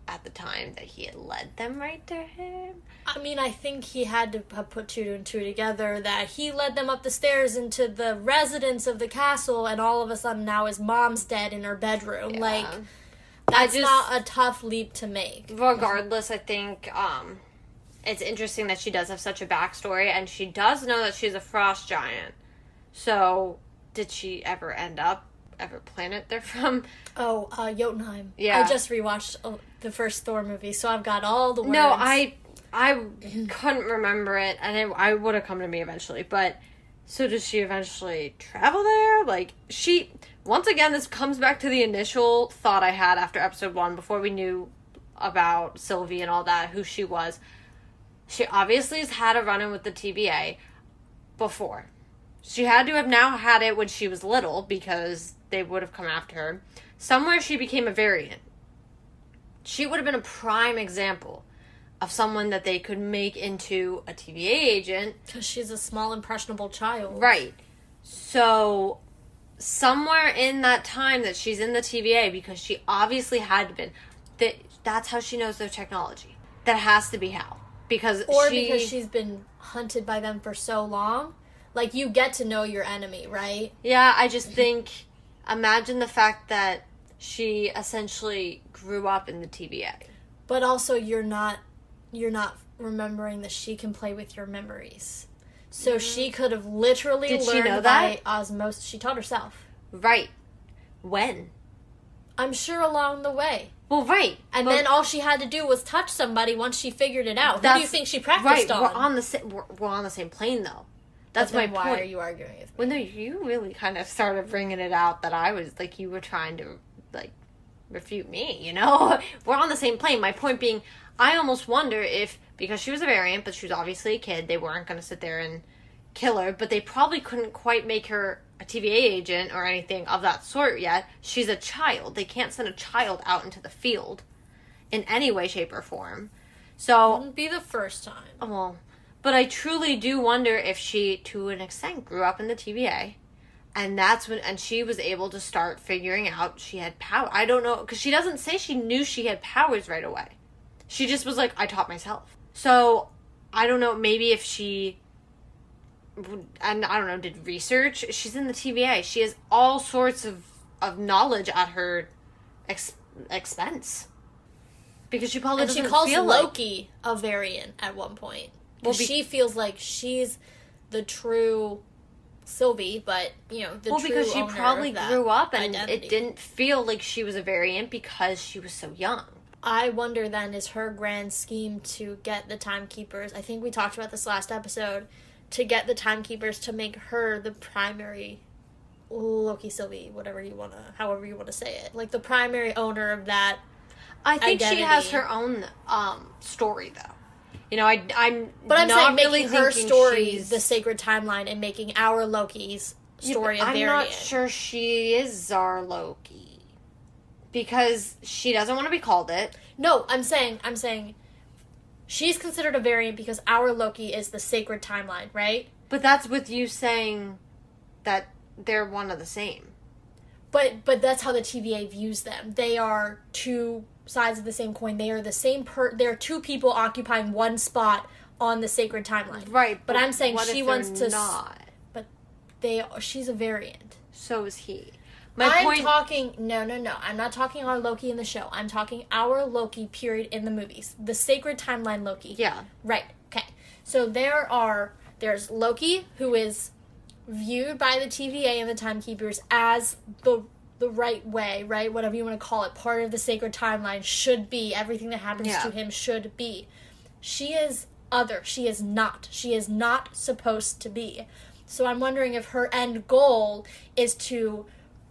at the time that he had led them right to him. I mean, I think he had to have put 2 and 2 together, that he led them up the stairs into the residence of the castle, and all of a sudden now his mom's dead in her bedroom. Yeah. Like, that's not a tough leap to make. Regardless, I think, it's interesting that she does have such a backstory, and she does know that she's a frost giant. So, did she ever planet they're from? Oh, Jotunheim. Yeah. I just rewatched the first Thor movie, so I've got all the words. No, I couldn't remember it, and I would have come to me eventually, but so does she eventually travel there? Like, once again, this comes back to the initial thought I had after episode 1, before we knew about Sylvie and all that, who she was. She obviously has had a run-in with the TVA before. She had to have now had it when she was little, because they would have come after her. Somewhere she became a variant. She would have been a prime example of someone that they could make into a TVA agent. Because she's a small, impressionable child. Right. So, somewhere in that time that she's in the TVA, because she obviously had to been, that's how she knows their technology. That has to be how. Because she's been hunted by them for so long. Like, you get to know your enemy, right? Yeah, I just think, imagine the fact that she essentially grew up in the TVA. But also, you're not remembering that she can play with your memories. So she could have literally learned by osmosis. She taught herself. Right. When? I'm sure along the way. Well, right. And then all she had to do was touch somebody once she figured it out. Who do you think she practiced on? We're on the same plane, though. That's my point. Why are you arguing with me? Well, no, you really kind of started bringing it out that I was, like, you were trying to, like, refute me, you know? We're on the same plane. My point being, I almost wonder if, because she was a variant, but she was obviously a kid, they weren't going to sit there and kill her, but they probably couldn't quite make her a TVA agent or anything of that sort yet. She's a child. They can't send a child out into the field in any way, shape, or form. So, it wouldn't be the first time. Well, but I truly do wonder if she, to an extent, grew up in the TVA, and and she was able to start figuring out she had power. I don't know, because she doesn't say she knew she had powers right away. She just was like, I taught myself. So, I don't know, maybe if she, and I don't know, did research. She's in the TVA. She has all sorts of knowledge at her expense. Because she probably doesn't feel she calls Loki a variant at one point. Because she feels like she's the true Sylvie, but, because she probably grew up and it didn't feel like she was a variant because she was so young. I wonder then, is her grand scheme to get the Timekeepers, I think we talked about this last episode, to get the Timekeepers to make her the primary Loki Sylvie, however you want to say it. Like, the primary owner of that I think identity. She has her own story, though. I'm saying really making her story the sacred timeline and making our Loki's story a variant. I'm not sure she is Tsar Loki. Because she doesn't want to be called it. No, I'm saying she's considered a variant because our Loki is the sacred timeline, right? But that's with you saying that they're one of the same. But that's how the TVA views them. They are two sides of the same coin. They are the same there are two people occupying one spot on the sacred timeline. Right. But I'm saying she wants to not. But she's a variant. So is he. No. I'm not talking our Loki in the show. I'm talking our Loki, period, in the movies. The sacred timeline Loki. Yeah. Right. Okay. So there's Loki, who is viewed by the TVA and the Timekeepers as the right way, right? Whatever you want to call it. Part of the sacred timeline should be. Everything that happens to him should be. She is other. She is not. She is not supposed to be. So I'm wondering if her end goal is to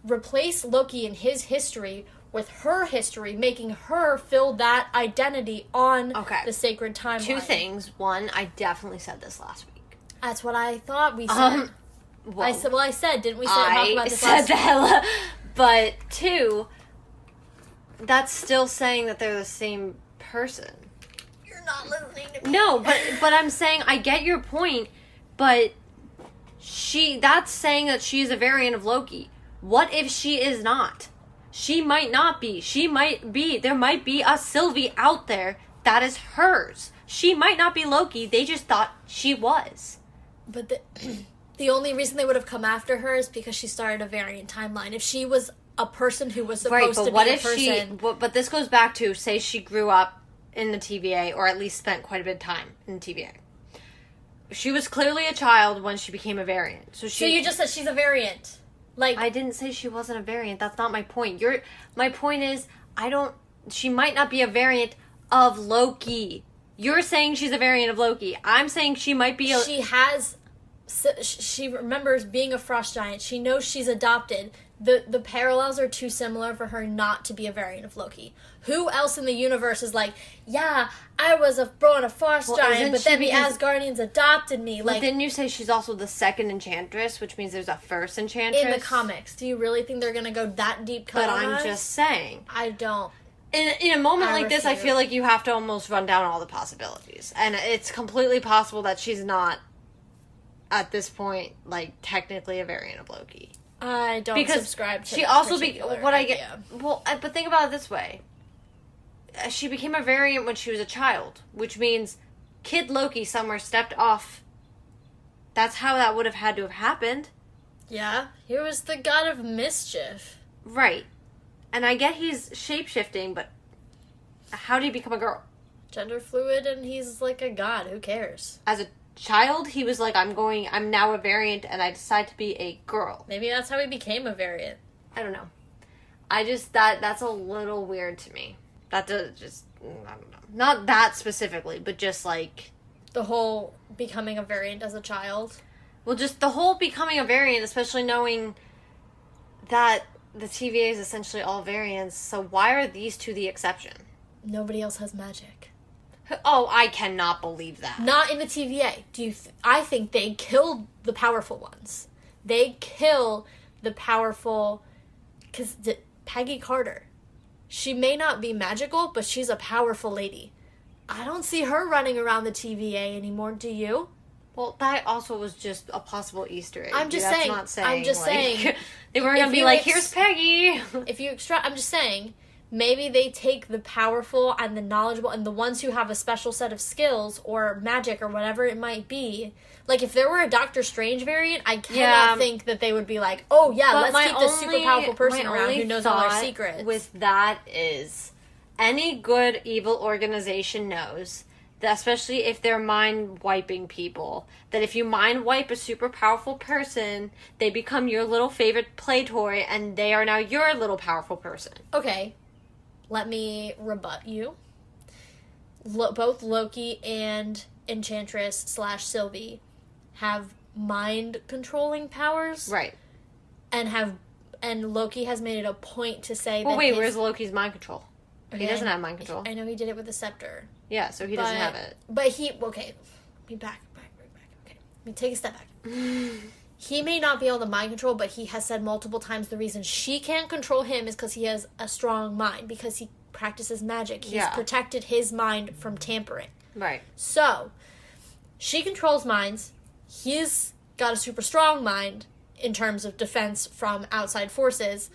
replace Loki and his history with her history, making her fill that identity on the sacred timeline. 2 things. 1, I definitely said this last week. That's what I thought we said. I said, didn't we talk about this last week? But 2, that's still saying that they're the same person. You're not listening to me. No, but I'm saying I get your point, but that's saying that she's a variant of Loki. What if she is not? She might not be. She might be. There might be a Sylvie out there that is hers. She might not be Loki. They just thought she was. But the only reason they would have come after her is because she started a variant timeline. If she was a person who was supposed to be a person... But this goes back to, say she grew up in the TVA, or at least spent quite a bit of time in the TVA. She was clearly a child when she became a variant. So you just said she's a variant. Like, I didn't say she wasn't a variant. That's not my point. My point is, she might not be a variant of Loki. You're saying she's a variant of Loki. I'm saying she might be she remembers being a frost giant. She knows she's adopted. The parallels are too similar for her not to be a variant of Loki. Who else in the universe is like, yeah, I was born a frost giant, but then the Asgardians adopted me? Like, didn't you say she's also the second enchantress, which means there's a first enchantress? In the comics. Do you really think they're going to go that deep cut? But I'm just saying. I don't. In a moment like this, I feel like you have to almost run down all the possibilities. And it's completely possible that she's not, at this point, like, technically a variant of Loki. I don't subscribe to she that also what I get. Well, but think about it this way: she became a variant when she was a child, which means Kid Loki somewhere stepped off. That's how that would have had to have happened. Yeah, he was the god of mischief. Right, and I get he's shape-shifting, but how did he become a girl? Gender fluid, and he's like a god. Who cares? As a child, he was like, I'm now a variant, and I decide to be a girl. Maybe that's how he became a variant. I don't know. I just, that's a little weird to me. That does just, I don't know. Not that specifically, but just like... The whole becoming a variant as a child? Well, just the whole becoming a variant, especially knowing that the TVA is essentially all variants, so why are these two the exception? Nobody else has magic. Oh, I cannot believe that. Not in the TVA. I think they killed the powerful ones. They kill the powerful... Because Peggy Carter, she may not be magical, but she's a powerful lady. I don't see her running around the TVA anymore, do you? Well, that also was just a possible Easter egg. I'm just saying. They weren't going to be like, here's Peggy. I'm just saying... Maybe they take the powerful and the knowledgeable and the ones who have a special set of skills or magic or whatever it might be. Like, if there were a Doctor Strange variant, I cannot think that they would be like, oh, yeah, let's keep this super powerful person around who knows all our secrets. With that is, any good evil organization knows that, especially if they're mind-wiping people, that if you mind-wipe a super powerful person, they become your little favorite play toy, and they are now your little powerful person. Okay. Let me rebut you. Both Loki and Enchantress / Sylvie have mind-controlling powers. Right. And Loki has made it a point to say that... Well, wait, where's Loki's mind control? Okay. He doesn't have mind control. I know he did it with the scepter. Yeah, so he doesn't have it. But okay. Be back. Okay. Let me take a step back. He may not be able to mind control, but he has said multiple times the reason she can't control him is because he has a strong mind, because he practices magic. He's protected his mind from tampering. Right. So, she controls minds. He's got a super strong mind in terms of defense from outside forces.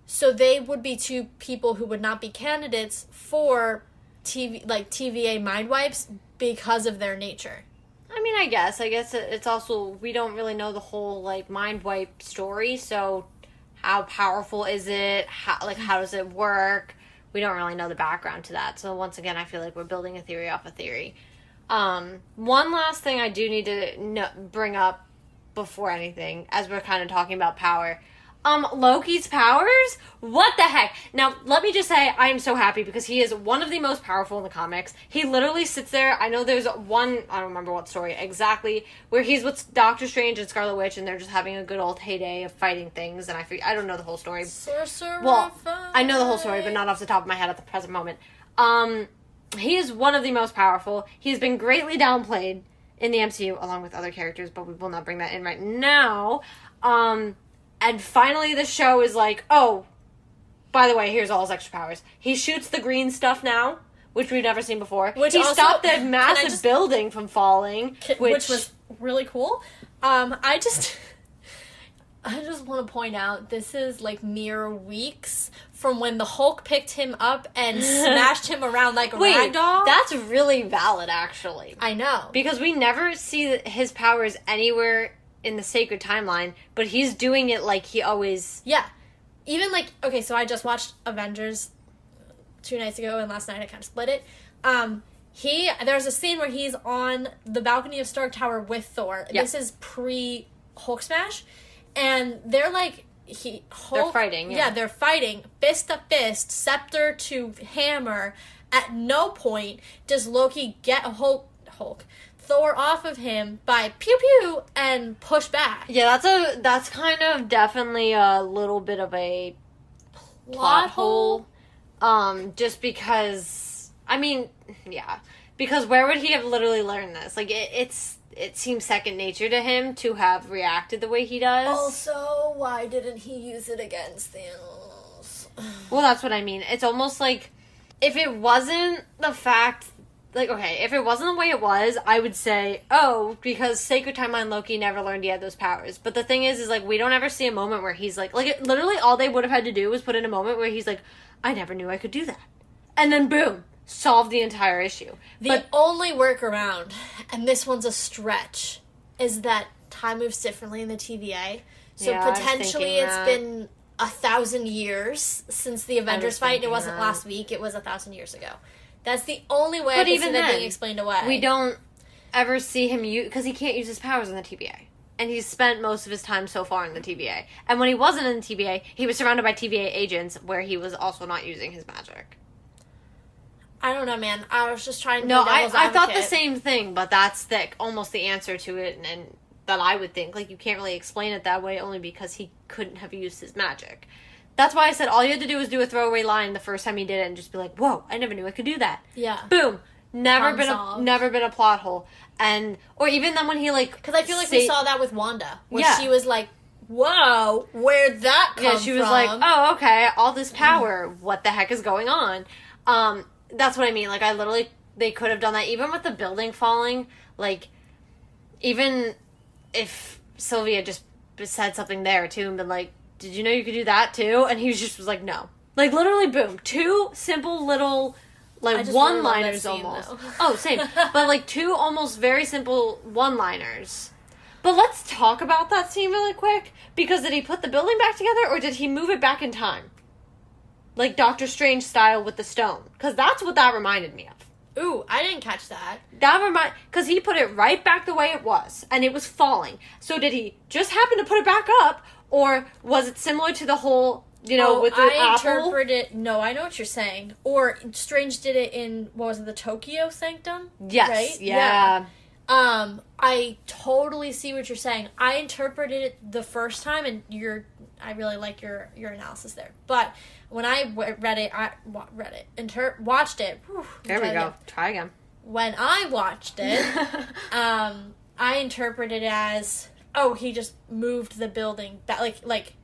So they would be two people who would not be candidates for TVA mind wipes because of their nature. I mean, I guess it's also, we don't really know the whole, like, mind wipe story, so how powerful is it? How does it work? We don't really know the background to that. So once again, I feel like we're building a theory off a theory. One last thing I do need to bring up before anything, as we're kind of talking about power. Loki's powers? What the heck? Now, let me just say, I am so happy because he is one of the most powerful in the comics. He literally sits there. I know there's one, I don't remember what story exactly, where he's with Doctor Strange and Scarlet Witch, and they're just having a good old heyday of fighting things, and I don't know the whole story. Sorcerer. Well, I know the whole story, but not off the top of my head at the present moment. He is one of the most powerful. He's been greatly downplayed in the MCU, along with other characters, but we will not bring that in right now. And finally the show is like, oh, by the way, here's all his extra powers. He shoots the green stuff now, which we've never seen before. Which he also, stopped the massive building from falling, which was really cool. I just want to point out, this is like mere weeks from when the Hulk picked him up and smashed him around like a ragdoll. That's really valid, actually. I know. Because we never see his powers anywhere in the sacred timeline, but he's doing it like he always... Yeah. Even like, okay, so I just watched Avengers 2 nights ago, and last night I kind of split it. There's a scene where he's on the balcony of Stark Tower with Thor. Yeah. This is pre-Hulk smash. And they're like, they're fighting. Yeah, they're fighting, fist to fist, scepter to hammer. At no point does Loki get Thor off of him by pew pew and push back. Yeah, that's kind of definitely a little bit of a plot hole. Just because, I mean, yeah, because where would he have literally learned this? Like, it seems second nature to him to have reacted the way he does. Also, why didn't he use it against Thanos? Well, that's what I mean. It's almost like, if it wasn't the fact, like, okay, if it wasn't the way it was, I would say, oh, because Sacred Timeline Loki never learned he had those powers. But the thing is like, we don't ever see a moment where he's like, literally all they would have had to do was put in a moment where he's like, I never knew I could do that. And then boom. Solve the entire issue. The only workaround, and this one's a stretch, is that time moves differently in the TVA. So potentially it's been 1,000 years since the Avengers fight. It wasn't last week. It was 1,000 years ago. That's the only way I can see that being explained away. We don't ever see him use... Because he can't use his powers in the TVA. And he's spent most of his time so far in the TVA. And when he wasn't in the TVA, he was surrounded by TVA agents where he was also not using his magic. I don't know, man. I was just trying to... No, I thought the same thing, but that's almost the answer to it, and that I would think. Like, you can't really explain it that way, only because he couldn't have used his magic. That's why I said all you had to do was do a throwaway line the first time he did it, and just be like, whoa, I never knew I could do that. Yeah. Boom. Never been a plot hole. Or even then when he, like... Because I feel like we saw that with Wanda, where she was like, whoa, where'd that come from? Yeah, she was like, oh, okay, all this power, what the heck is going on? That's what I mean. Like, they could have done that. Even with the building falling, like, even if Sylvia just said something there, too, and been like, did you know you could do that, too? And he just was like, no. Like, literally, boom. 2 simple little, like, one-liners almost. Oh, same. But, like, 2 almost very simple one-liners. But let's talk about that scene really quick. Because did he put the building back together, or did he move it back in time? Like Doctor Strange style with the stone. Because that's what that reminded me of. Ooh, I didn't catch that. Because he put it right back the way it was. And it was falling. So did he just happen to put it back up? Or was it similar to the whole, with the apple? No, I know what you're saying. Or Strange did it in, what was it, the Tokyo Sanctum? Yes. Right? Yeah. I totally see what you're saying. I interpreted it the first time, and I really like your analysis there. But when I watched it. Whew, there we go. Try again. When I watched it, I interpreted it as, he just moved the building back, like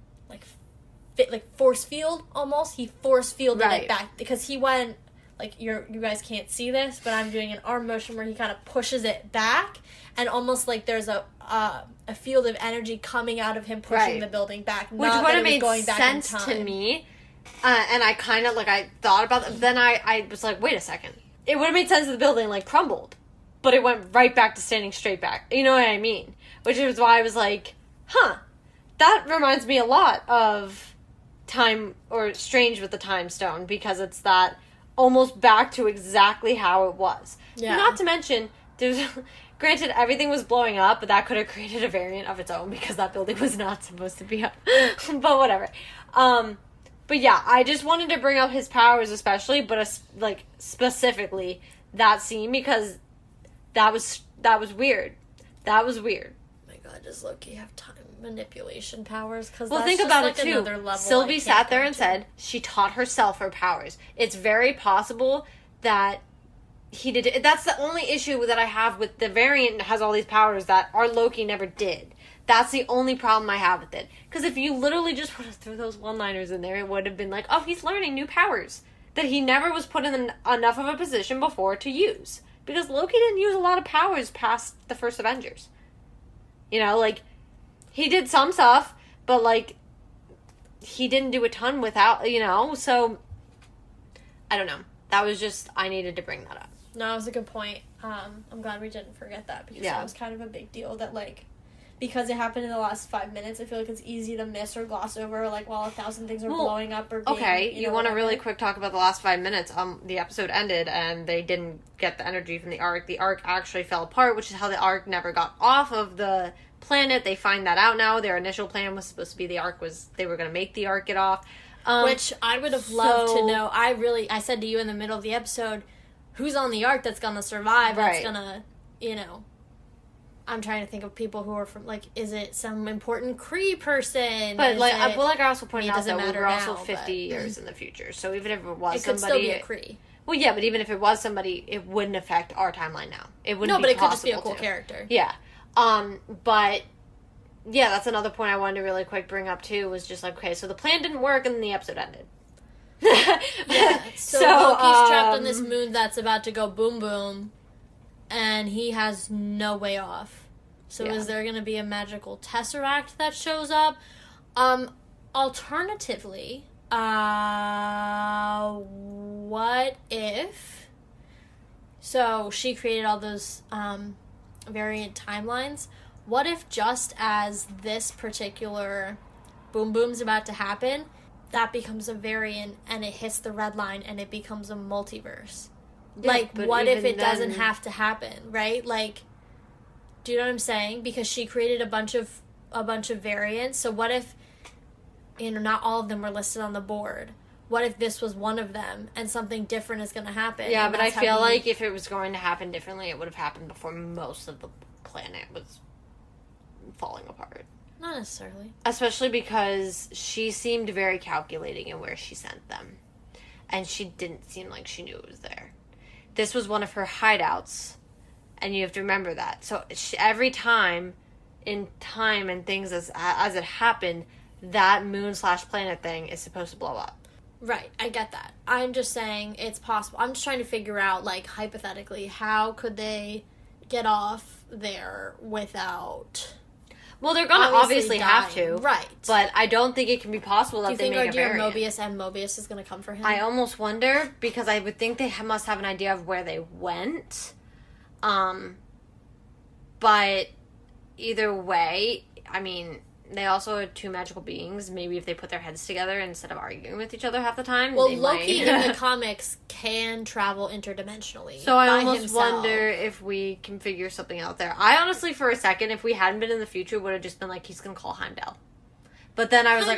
force field almost. He force fielded it back because he went. Like, you guys can't see this, but I'm doing an arm motion where he kind of pushes it back, and almost like there's a field of energy coming out of him pushing the building back. Which would have made sense to me, and I kind of, I thought about it, then I was like, wait a second. It would have made sense if the building, crumbled, but it went right back to standing straight back. You know what I mean? Which is why I was like, that reminds me a lot of Time, or Strange with the Time Stone, because it's that... almost back to exactly how it was. Yeah. Not to mention, granted, everything was blowing up, but that could have created a variant of its own because that building was not supposed to be up. But whatever. But yeah, I just wanted to bring up his powers especially, but specifically that scene because that was weird. That was weird. Oh my god, does Loki have time manipulation powers? Because think about it too. Sylvie sat there and said she taught herself her powers. It's very possible that he did. That's the only issue that I have with the variant that has all these powers that our Loki never did. That's the only problem I have with it. Because if you literally just would have threw those one-liners in there, it would have been like, oh, he's learning new powers that he never was put in enough of a position before to use. Because Loki didn't use a lot of powers past the first Avengers. You know, like, he did some stuff, but, like, he didn't do a ton without, you know, so, I don't know. That was just, I needed to bring that up. No, that was a good point. I'm glad we didn't forget that, because that was kind of a big deal that, like, because it happened in the last 5 minutes, I feel like it's easy to miss or gloss over, like, while 1,000 things are blowing up or being, okay, you want to whatever. really quick talk about the last 5 minutes? The episode ended, and they didn't get the energy from the Ark. The Ark actually fell apart, which is how the Ark never got off of the planet. They find that out now. Their initial plan was supposed to be they were going to make the Ark get off. Which I would have loved to know. I said to you in the middle of the episode, who's on the Ark that's going to survive, right. that's going to, you know... I'm trying to think of people who are from, like, is it some important Kree person? But, like, I also pointed out that we were also now, 50 years in the future. So even if it was it somebody... could still be a Kree. Well, yeah, but even if it was somebody, it wouldn't affect our timeline now. It wouldn't but be it could just be a possible cool character. Yeah. But, yeah, that's another point I wanted to really quick bring up, too, was just like, okay, so the plan didn't work and then the episode ended. Yeah. So Loki's trapped on this moon that's about to go boom boom. And he has no way off. So is there going to be a magical tesseract that shows up? Alternatively, what if... So she created all those variant timelines. What if just as this particular boom boom's about to happen, that becomes a variant and it hits the red line and it becomes a multiverse? Yeah, like, what if it doesn't have to happen, right? Like, do you know what I'm saying? Because she created a bunch of variants. So what if, you know, not all of them were listed on the board? What if this was one of them and something different is going to happen? Yeah, but I feel like if it was going to happen differently, it would have happened before most of the planet was falling apart. Not necessarily. Especially because she seemed very calculating in where she sent them. And she didn't seem like she knew it was there. This was one of her hideouts, and you have to remember that. So every time in time and things as it happened, that moon/planet thing is supposed to blow up. Right, I get that. I'm just saying it's possible. I'm just trying to figure out, like, hypothetically, how could they get off there without... Well, they're going to obviously have to. Right. But I don't think it can be possible that they make a variant. Do you think our dear Mobius is going to come for him? I almost wonder, because I would think they must have an idea of where they went. But either way, I mean, they also are two magical beings. Maybe if they put their heads together instead of arguing with each other half the time, well, Loki in the comics can travel interdimensionally. So I almost wonder if we can figure something out there. I honestly, for a second, if we hadn't been in the future, would have just been like, he's gonna call Heimdall. But then I was like,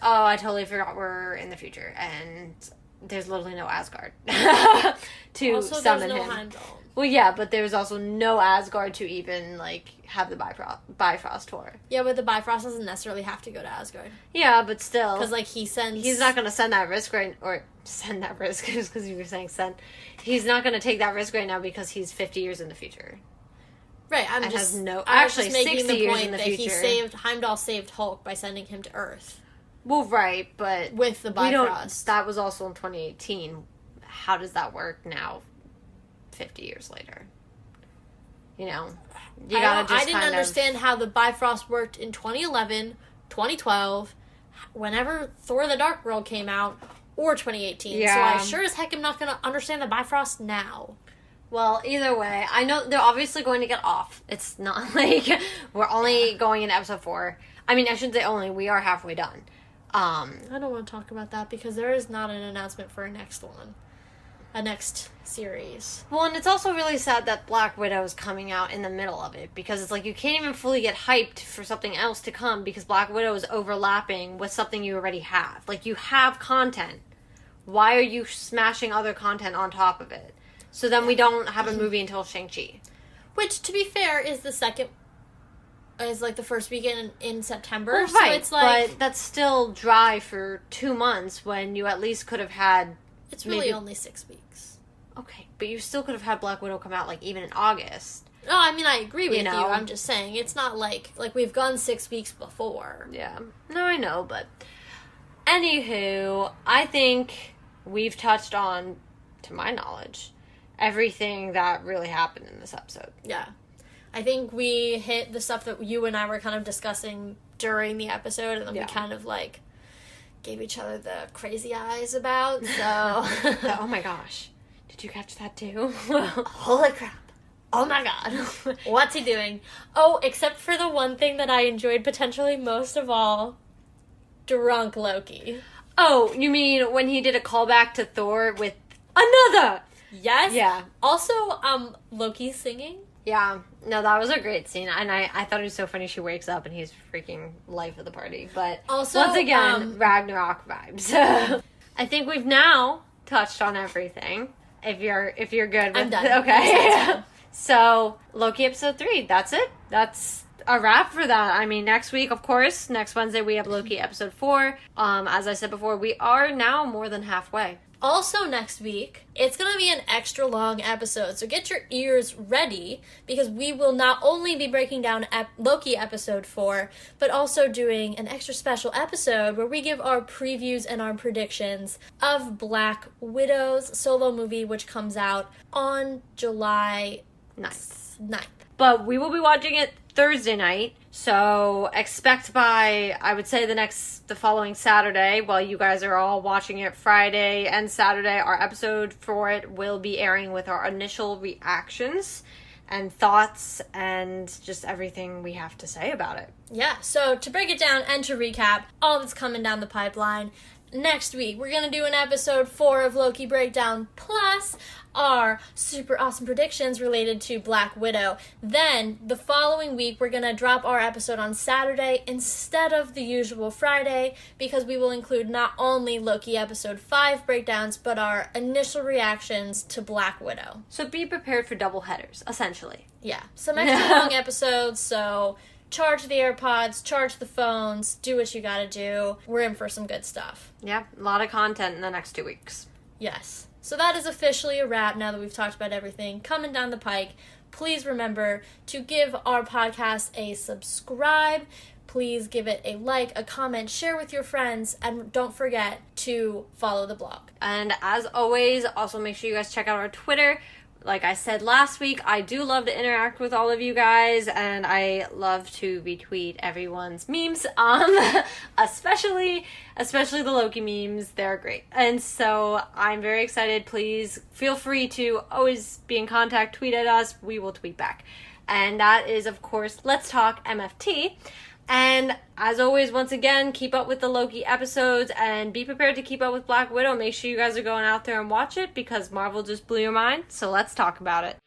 oh, I totally forgot we're in the future, and there's literally no Asgard to also, summon there's no him. Heimdall. Well, yeah, but there's also no Asgard to even, like, have the Bifrost tour. Yeah, but the Bifrost doesn't necessarily have to go to Asgard. Yeah, but still. Because, like, he's not going to send that risk just because you were saying send. He's not going to take that risk right now because he's 50 years in the future. Right, I was just making the point that Heimdall saved Hulk by sending him to Earth. Well, right, but... with the Bifrost. That was also in 2018. How does that work now? 50 years later. You know? I didn't understand how the Bifrost worked in 2011, 2012, whenever Thor the Dark World came out, or 2018. Yeah. So I sure as heck am not going to understand the Bifrost now. Well, either way, I know they're obviously going to get off. It's not like we're only going in episode 4. I mean, I shouldn't say only. We are halfway done. I don't want to talk about that because there is not an announcement for a next one. A next series. Well, and it's also really sad that Black Widow is coming out in the middle of it, because it's like you can't even fully get hyped for something else to come because Black Widow is overlapping with something you already have. Like, you have content. Why are you smashing other content on top of it? So then we don't have a movie until Shang-Chi. Which, to be fair, is like the first weekend in September. Well, right, so it's like, but that's still dry for 2 months when you at least could have had... It's really only 6 weeks. Okay, but you still could have had Black Widow come out, like, even in August. No, I mean, I agree with you. know? I'm just saying, it's not like we've gone 6 weeks before. Yeah. No, I know, but anywho, I think we've touched on, to my knowledge, everything that really happened in this episode. Yeah. I think we hit the stuff that you and I were kind of discussing during the episode, and then we kind of, like, gave each other the crazy eyes about, so... Oh my gosh. Did you catch that too? Holy crap. Oh my god. What's he doing? Oh, except for the one thing that I enjoyed potentially most of all. Drunk Loki. Oh, you mean when he did a callback to Thor with another? Yes. Yeah. Also, Loki singing. Yeah. No, that was a great scene. And I thought it was so funny she wakes up and he's freaking life of the party. But also, once again, Ragnarok vibes. I think we've now touched on everything. If you're good with I'm done. Okay. So, Loki episode 3. That's it. That's a wrap for that. I mean, next week, of course, next Wednesday, we have Loki episode 4. As I said before, we are now more than halfway. Also next week, it's going to be an extra long episode, so get your ears ready, because we will not only be breaking down Loki episode 4, but also doing an extra special episode where we give our previews and our predictions of Black Widow's solo movie, which comes out on July 9th. But we will be watching it Thursday night, so expect by, I would say, the following Saturday, while you guys are all watching it Friday and Saturday, our episode for it will be airing with our initial reactions and thoughts and just everything we have to say about it. Yeah, so to break it down and to recap all that's coming down the pipeline, next week we're going to do an episode 4 of Loki Breakdown, plus our super awesome predictions related to Black Widow. Then, the following week, we're going to drop our episode on Saturday instead of the usual Friday, because we will include not only Loki episode 5 breakdowns, but our initial reactions to Black Widow. So be prepared for double headers, essentially. Yeah, some extra long episodes, so charge the AirPods, charge the phones, do what you gotta do. We're in for some good stuff. Yeah, a lot of content in the next 2 weeks. Yes. So that is officially a wrap now that we've talked about everything coming down the pike. Please remember to give our podcast a subscribe. Please give it a like, a comment, share with your friends, and don't forget to follow the blog. And as always, also make sure you guys check out our Twitter. Like I said last week, I do love to interact with all of you guys, and I love to retweet everyone's memes, especially the Loki memes. They're great. And so I'm very excited. Please feel free to always be in contact, tweet at us. We will tweet back. And that is, of course, Let's Talk MFT. And as always, once again, keep up with the Loki episodes and be prepared to keep up with Black Widow. Make sure you guys are going out there and watch it because Marvel just blew your mind. So let's talk about it.